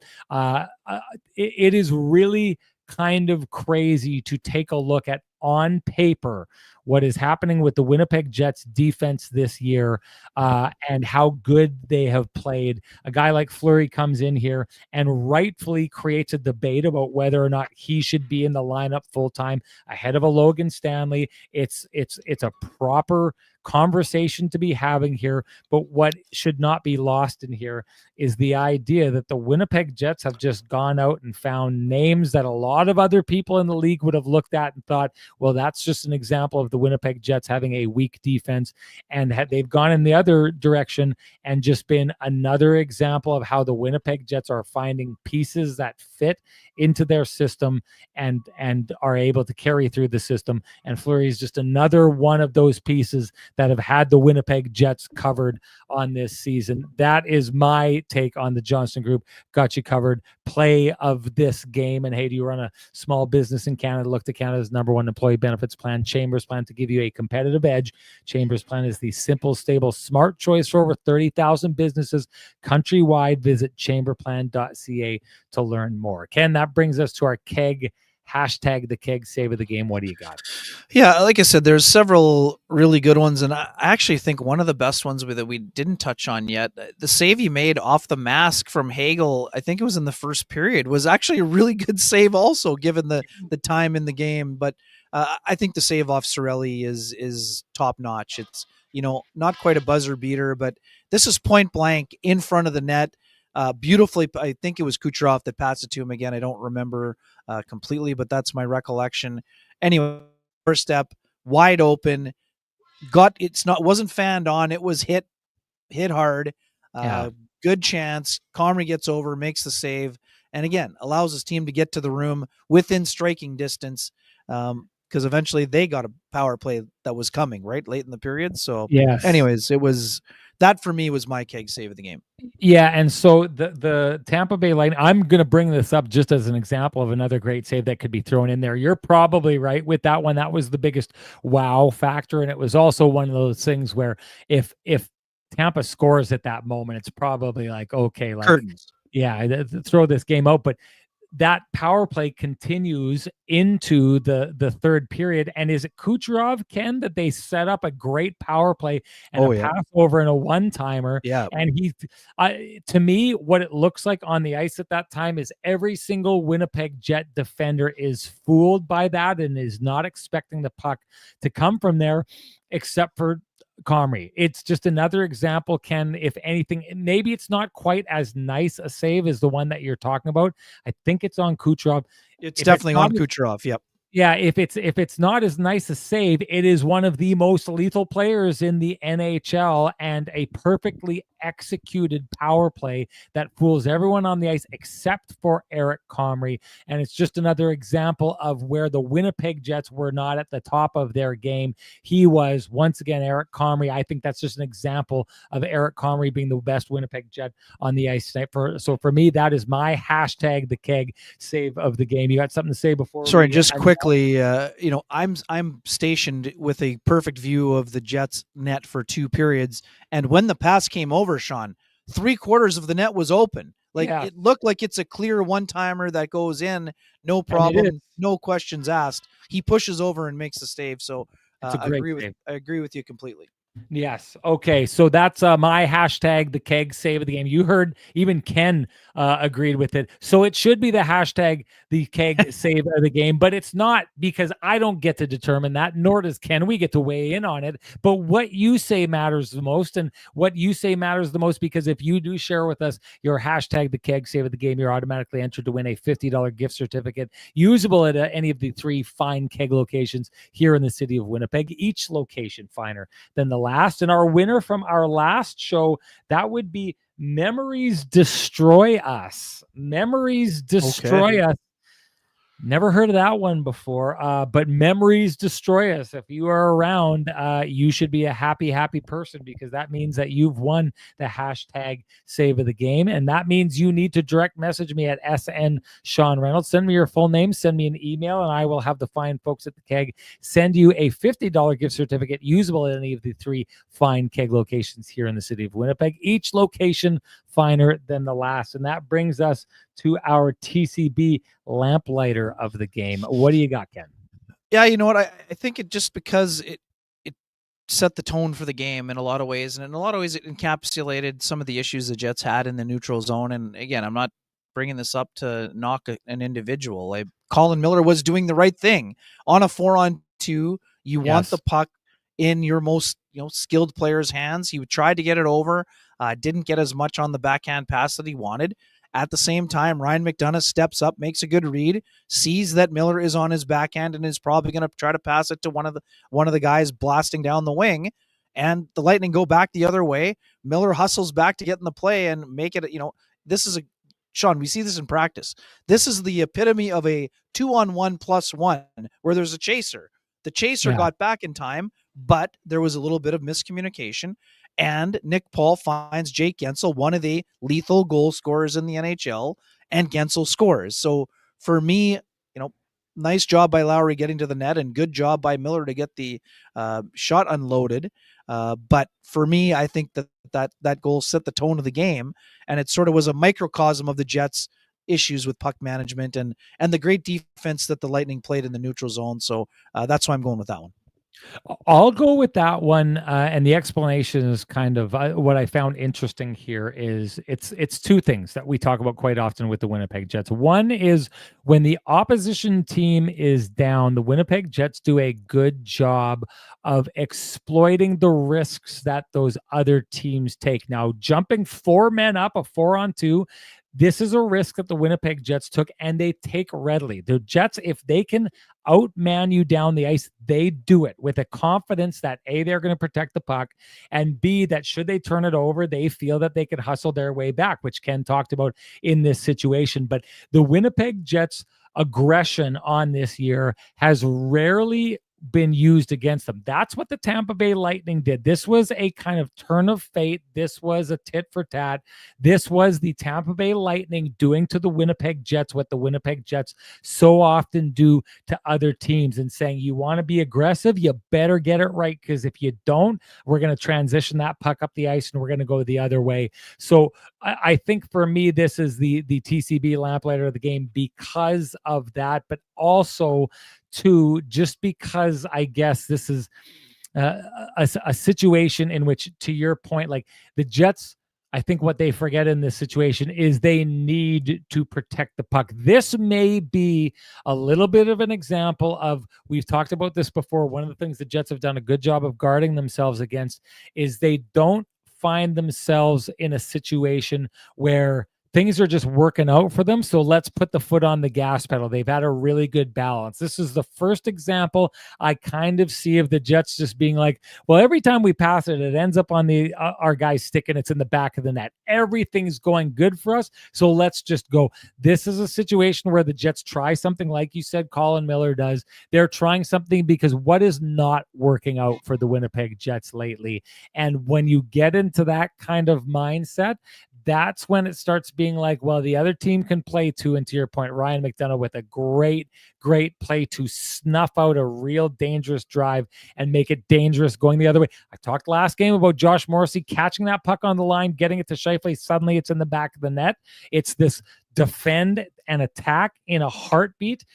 It is really kind of crazy to take a look at on paper what is happening with the Winnipeg Jets defense this year and how good they have played. A guy like Fleury comes in here and rightfully creates a debate about whether or not he should be in the lineup full time ahead of a Logan Stanley. It's a proper conversation to be having here, but what should not be lost in here is the idea that the Winnipeg Jets have just gone out and found names that a lot of other people in the league would have looked at and thought, well, that's just an example of the Winnipeg Jets having a weak defense, and they've gone in the other direction and just been another example of how the Winnipeg Jets are finding pieces that fit into their system and are able to carry through the system. And Fleury is just another one of those pieces that have had the Winnipeg Jets covered on this season. That is my take on the Johnston Group Got You Covered play of this game. And hey, do you run a small business in Canada? Look to Canada's #1 employee benefits plan, Chambers Plan, to give you a competitive edge. Chambers Plan is the simple, stable, smart choice for over 30,000 businesses countrywide. Visit chamberplan.ca to learn more. Ken, that brings us to our keg hashtag, the keg save of the game. What do you got? Yeah, like I said, there's several really good ones, and I actually think one of the best ones that we didn't touch on yet, the save he made off the mask from Hagel, I think it was in the first period, was actually a really good save also, given the time in the game. But I think the save off Cirelli is top notch. It's, not quite a buzzer beater, but this is point blank in front of the net. Beautifully, I think it was Kucherov that passed it to him again. I don't remember completely, but that's my recollection. Anyway, first step, wide open, wasn't fanned on. It was hit hard. Good chance. Comrie gets over, makes the save, and again allows his team to get to the room within striking distance. Because eventually they got a power play that was coming right late in the period. So, yes. Anyways, that for me was my keg save of the game. Yeah, and so the Tampa Bay Lightning, I'm going to bring this up just as an example of another great save that could be thrown in there. You're probably right with that one. That was the biggest wow factor, and it was also one of those things where if Tampa scores at that moment, it's probably okay, curtains. Yeah, throw this game out. But that power play continues into the third period. And is it Kucherov, Ken, that they set up a great power play and pass over and a one-timer? Yeah. And to me, what it looks like on the ice at that time is every single Winnipeg Jet defender is fooled by that and is not expecting the puck to come from there, except for Comrie. It's just another example, Ken. If anything, maybe it's not quite as nice a save as the one that you're talking about. I think it's on Kucherov. It's definitely on Kucherov. Yep. Yeah, if it's not as nice a save, it is one of the most lethal players in the NHL and a perfectly executed power play that fools everyone on the ice except for Eric Comrie. And it's just another example of where the Winnipeg Jets were not at the top of their game. He was, once again, Eric Comrie. I think that's just an example of Eric Comrie being the best Winnipeg Jet on the ice tonight. So for me, that is my hashtag, the keg save of the game. You got something to say before? Sorry, just quickly, I'm stationed with a perfect view of the Jets net for 2 periods. And when the pass came over, Sean, 3/4 of the net was open. It looked like it's a clear one-timer that goes in, no problem, no questions asked. He pushes over and makes the save. So I agree with you completely. Yes. Okay. So that's my hashtag, the keg save of the game. You heard even Ken agreed with it. So it should be the hashtag, the keg save of the game, but it's not, because I don't get to determine that, nor does Ken. We get to weigh in on it. But what you say matters the most. And what you say matters the most, because if you do share with us your hashtag, the keg save of the game, you're automatically entered to win a $50 gift certificate usable at any of the 3 fine keg locations here in the city of Winnipeg, each location finer than the last. And our winner from our last show, that would be Memories Destroy Us. Memories Destroy Us. Never heard of that one before, but Memories Destroy Us. If you are around, you should be a happy, happy person, because that means that you've won the hashtag save of the game. And that means you need to direct message me at SN Sean Reynolds. Send me your full name, send me an email, and I will have the fine folks at the keg send you a $50 gift certificate usable at any of the 3 fine keg locations here in the city of Winnipeg, each location finer than the last. And that brings us to our TCB lamplighter of the game. What do you got, Ken? Yeah, you know what? I think it just because it set the tone for the game in a lot of ways, and in a lot of ways it encapsulated some of the issues the Jets had in the neutral zone. And again, I'm not bringing this up to knock an individual. Colin Miller was doing the right thing on a 4-on-2. You want the puck in your most skilled player's hands. He tried to get it over, didn't get as much on the backhand pass that he wanted. At the same time, Ryan McDonough steps up, makes a good read, sees that Miller is on his backhand, and is probably going to try to pass it to one of the guys blasting down the wing. And the Lightning go back the other way. Miller hustles back to get in the play and make it. This is Sean, we see this in practice. This is the epitome of a 2-on-1+1 where there's a chaser. The chaser got back in time, but there was a little bit of miscommunication. And Nick Paul finds Jake Guentzel, one of the lethal goal scorers in the NHL, and Guentzel scores. So for me, nice job by Lowry getting to the net, and good job by Miller to get the shot unloaded. But for me, I think that goal set the tone of the game, and it sort of was a microcosm of the Jets' issues with puck management and the great defense that the Lightning played in the neutral zone. So that's why I'm going with that one. I'll go with that one, and the explanation is kind of what I found interesting here. Is it's 2 things that we talk about quite often with the Winnipeg Jets. One is when the opposition team is down, the Winnipeg Jets do a good job of exploiting the risks that those other teams take. Now, jumping 4 men up, a 4-on-2, this is a risk that the Winnipeg Jets took, and they take readily. The Jets, if they can outman you down the ice, they do it with a confidence that A, they're going to protect the puck, and B, that should they turn it over, they feel that they can hustle their way back, which Ken talked about in this situation. But the Winnipeg Jets' aggression on this year has rarely been used against them. That's what the Tampa Bay Lightning did. This was a kind of turn of fate. This was a tit for tat. This was the Tampa Bay Lightning doing to the Winnipeg Jets what the Winnipeg Jets so often do to other teams, and saying, you want to be aggressive, you better get it right, because if you don't, we're going to transition that puck up the ice and we're going to go the other way. So I think for me, this is the TCB lamplighter of the game because of that, but also too, just because I guess this is a situation in which, to your point, like the Jets, I think what they forget in this situation is they need to protect the puck. This may be a little bit of an example of, we've talked about this before, one of the things the Jets have done a good job of guarding themselves against is they don't find themselves in a situation where things are just working out for them. So let's put the foot on the gas pedal. They've had a really good balance. This is the first example I kind of see of the Jets just being like, well, every time we pass it, it ends up on the our guy's stick and it's in the back of the net. Everything's going good for us. So let's just go. This is a situation where the Jets try something, like you said, Colin Miller does. They're trying something because what is not working out for the Winnipeg Jets lately? And when you get into that kind of mindset, that's when it starts being like, well, the other team can play too. And to your point, Ryan McDonough with a great play to snuff out a real dangerous drive and make it dangerous going the other way. I talked last game about Josh Morrissey catching that puck on the line, getting it to Scheifele. Suddenly it's in the back of the net. It's this defend and attack in a heartbeat.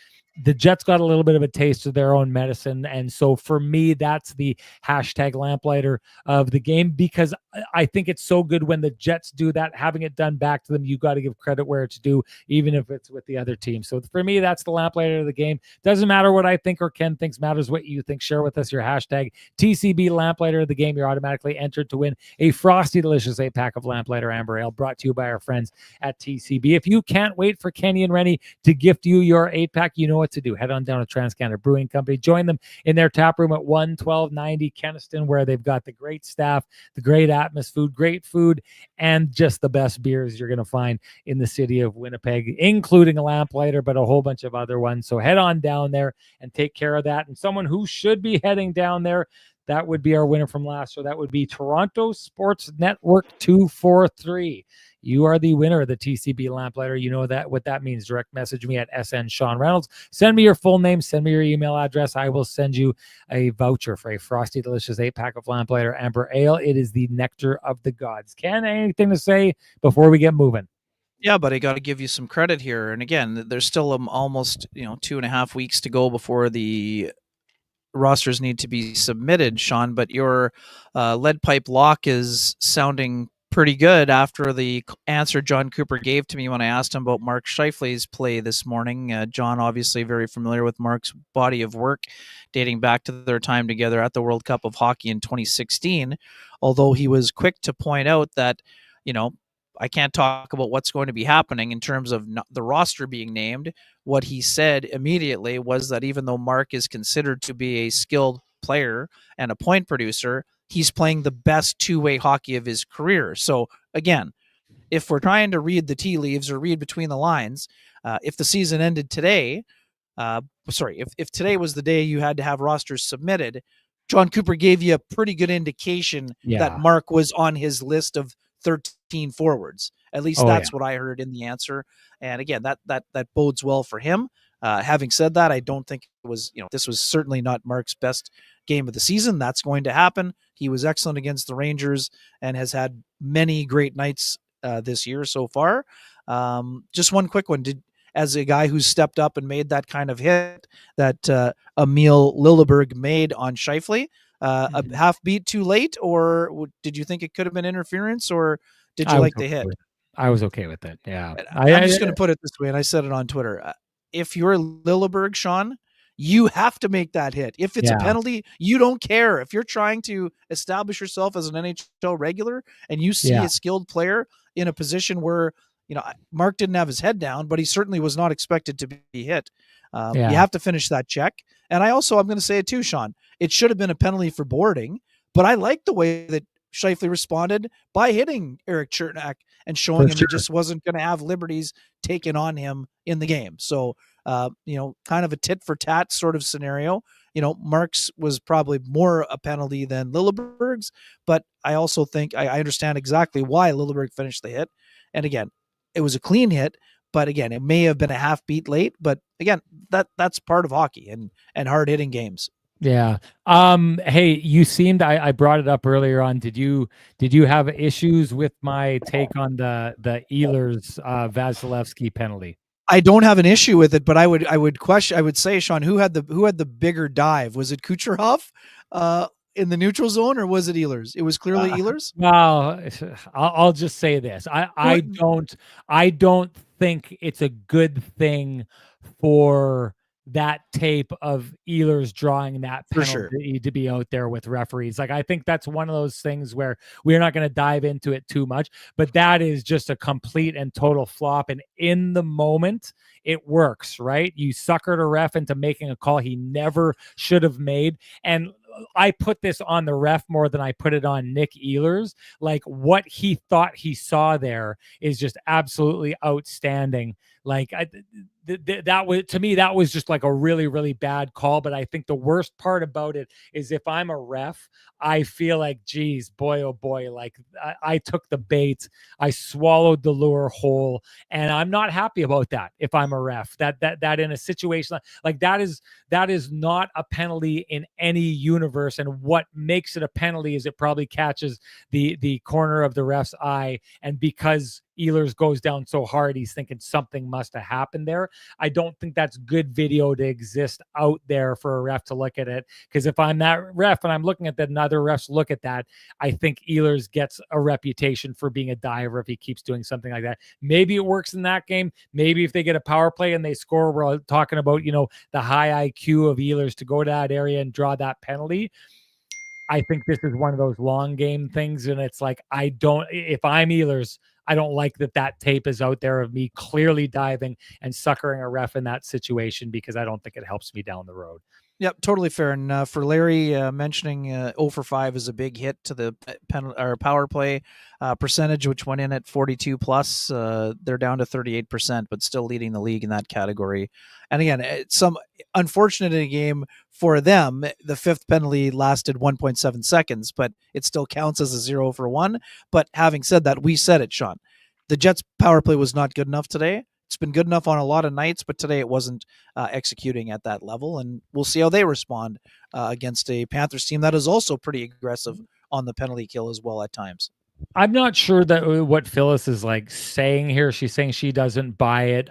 the Jets got a little bit of a taste of their own medicine. And so for me, that's the hashtag lamplighter of the game, because I think it's so good when the Jets do that. Having it done back to them, you got to give credit where it's due, even if it's with the other team. So for me, that's the lamplighter of the game. Doesn't matter what I think or Ken thinks, matters what you think. Share with us your hashtag TCB lamplighter of the game. You're automatically entered to win a frosty, delicious 8-pack of Lamplighter Amber Ale, brought to you by our friends at TCB. If you can't wait for Kenny and Renny to gift you your 8-pack, you know what to do. Head on down to TransCanada Brewing Company. Join them in their tap room at 11290 Keniston, where they've got the great staff, the great atmosphere, great food, and just the best beers you're going to find in the city of Winnipeg, including a lamplighter, but a whole bunch of other ones. So head on down there and take care of that. And someone who should be heading down there, that would be our winner from last. So that would be Toronto Sports Network 243. You are the winner of the TCB Lamplighter. You know that what that means. Direct message me at SN Sean Reynolds. Send me your full name. Send me your email address. I will send you a voucher for a frosty, delicious 8-pack of Lamplighter Amber Ale. It is the nectar of the gods. Ken, anything to say before we get moving? Yeah, but I got to give you some credit here. And again, there's still almost 2.5 weeks to go before the rosters need to be submitted, Sean. But your lead pipe lock is sounding pretty good after the answer John Cooper gave to me when I asked him about Mark Scheifele's play this morning. John, obviously very familiar with Mark's body of work dating back to their time together at the World Cup of Hockey in 2016, although he was quick to point out that, I can't talk about what's going to be happening in terms of the roster being named. What he said immediately was that even though Mark is considered to be a skilled player and a point producer, he's playing the best two-way hockey of his career. So again, if we're trying to read the tea leaves or read between the lines, if the season ended today, if today was the day you had to have rosters submitted, John Cooper gave you a pretty good indication that Mark was on his list of 13 forwards. At least that's what I heard in the answer. And again, that bodes well for him. Having said that, I don't think it was, this was certainly not Mark's best game of the season. That's going to happen. He was excellent against the Rangers and has had many great nights this year so far. Just one quick one. As a guy who's stepped up and made that kind of hit that Emil Lilleberg made on Scheifele, a half beat too late, or did you think it could have been interference, or did you like the hit? I was okay with it. Yeah. I'm just going to put it this way, and I said it on Twitter. If you're Lilleberg, Sean, you have to make that hit. If it's a penalty, you don't care. If you're trying to establish yourself as an NHL regular and you see a skilled player in a position where, Mark didn't have his head down, but he certainly was not expected to be hit. You have to finish that check. And I'm going to say it too, Sean. It should have been a penalty for boarding, but I like the way that Scheifele responded by hitting Eric Chernak and showing him he just wasn't going to have liberties taken on him in the game. So, kind of a tit for tat sort of scenario. Mark's was probably more a penalty than Lilleberg's, but I also think I understand exactly why Lilleberg finished the hit. And again, it was a clean hit, but again, it may have been a half beat late, but again, that's part of hockey and hard hitting games. Yeah. Hey, you seemed, I brought it up earlier on. Did you have issues with my take on the Ehlers Vasilevsky penalty? I don't have an issue with it, but I would say, Sean, who had the bigger dive? Was it Kucherov in the neutral zone, or was it Ehlers? It was clearly Ehlers. Well, I'll just say this. I don't think it's a good thing for that tape of Ehlers drawing that penalty to be out there with referees. Like, I think that's one of those things where we're not going to dive into it too much, but that is just a complete and total flop. And in the moment, it works, right? You suckered a ref into making a call he never should have made. And I put this on the ref more than I put it on Nick Ehlers. Like, what he thought he saw there is just absolutely outstanding. Like, that was, to me, that was just like a really, really bad call. But I think the worst part about it is if I'm a ref, I feel like, geez, boy, oh boy, like I took the bait, I swallowed the lure whole, and I'm not happy about that. If I'm a ref, that in a situation like that is not a penalty in any universe. And what makes it a penalty is it probably catches the corner of the ref's eye, and because Ehlers goes down so hard, he's thinking something must have happened there. I don't think that's good video to exist out there for a ref to look at it. Because if I'm that ref and I'm looking at that and other refs look at that, I think Ehlers gets a reputation for being a diver if he keeps doing something like that. Maybe it works in that game. Maybe if they get a power play and they score, we're talking about, the high IQ of Ehlers to go to that area and draw that penalty. I think this is one of those long game things. And it's like, if I'm Ehlers, I don't like that tape is out there of me clearly diving and suckering a ref in that situation, because I don't think it helps me down the road. Yep, totally fair. And for Larry mentioning 0 for 5 is a big hit to the power play percentage, which went in at 42 plus. They're down to 38%, but still leading the league in that category. And again, it's some unfortunate in a game for them. The fifth penalty lasted 1.7 seconds, but it still counts as a 0 for 1. But having said that, we said it, Sean. The Jets' power play was not good enough today. It's been good enough on a lot of nights, but today it wasn't executing at that level. And we'll see how they respond against a Panthers team that is also pretty aggressive on the penalty kill as well at times. I'm not sure that what Phyllis is saying here. She's saying she doesn't buy it.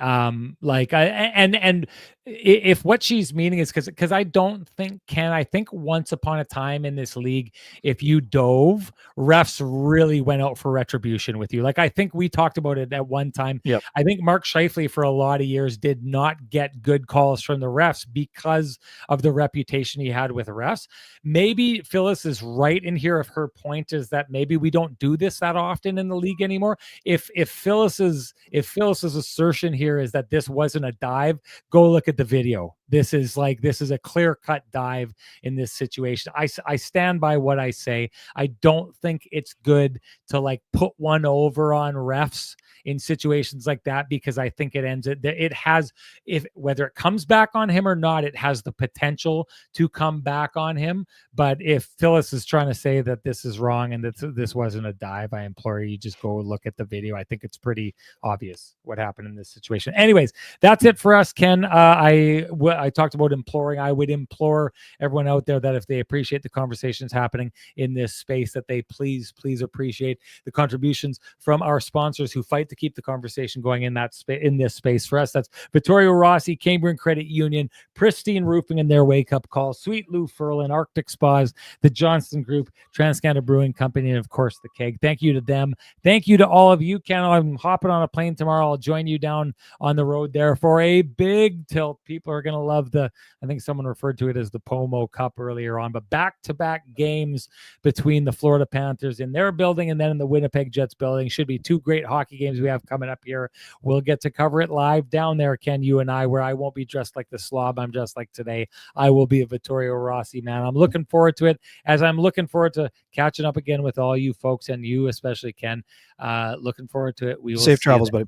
If what she's meaning is because I don't think I think once upon a time in this league, if you dove, refs really went out for retribution with you. I think we talked about it at one time. Yep. I think Mark Scheifele for a lot of years did not get good calls from the refs because of the reputation he had with refs. Maybe Phyllis is right in here if her point is that maybe we don't do this that often in the league anymore. If Phyllis's assertion here is that this wasn't a dive, go look at the video. This is a clear-cut dive in this situation. I stand by what I say. I don't think it's good to put one over on refs in situations like that, because I think it has, whether it comes back on him or not, it has the potential to come back on him. But if Phyllis is trying to say that this is wrong and that this wasn't a dive, I implore you just go look at the video. I think it's pretty obvious what happened in this situation. Anyways, that's it for us, Ken. I talked about imploring. I would implore everyone out there that if they appreciate the conversations happening in this space, that they please appreciate the contributions from our sponsors who fight to keep the conversation going in this space. For us, that's Vittorio Rossi, Cambrian Credit Union, Pristine Roofing and their wake up call, Sweet Lou Furlan, Arctic Spas, the Johnston Group, TransCanada Brewing Company, and of course the Keg. Thank you to them. Thank you to all of you. Ken, I'm hopping on a plane tomorrow. I'll join you down on the road there for a big tilt. People are going to love I think someone referred to it as the Pomo Cup earlier on, but back-to-back games between the Florida Panthers in their building and then in the Winnipeg Jets building. Should be two great hockey games we have coming up here. We'll get to cover it live down there, Ken, you and I, where I won't be dressed like the slob I'm dressed like today. I will be a Vittorio Rossi man. I'm looking forward to it, as I'm looking forward to catching up again with all you folks, and you especially, Ken. Looking forward to it. We will safe travels, buddy.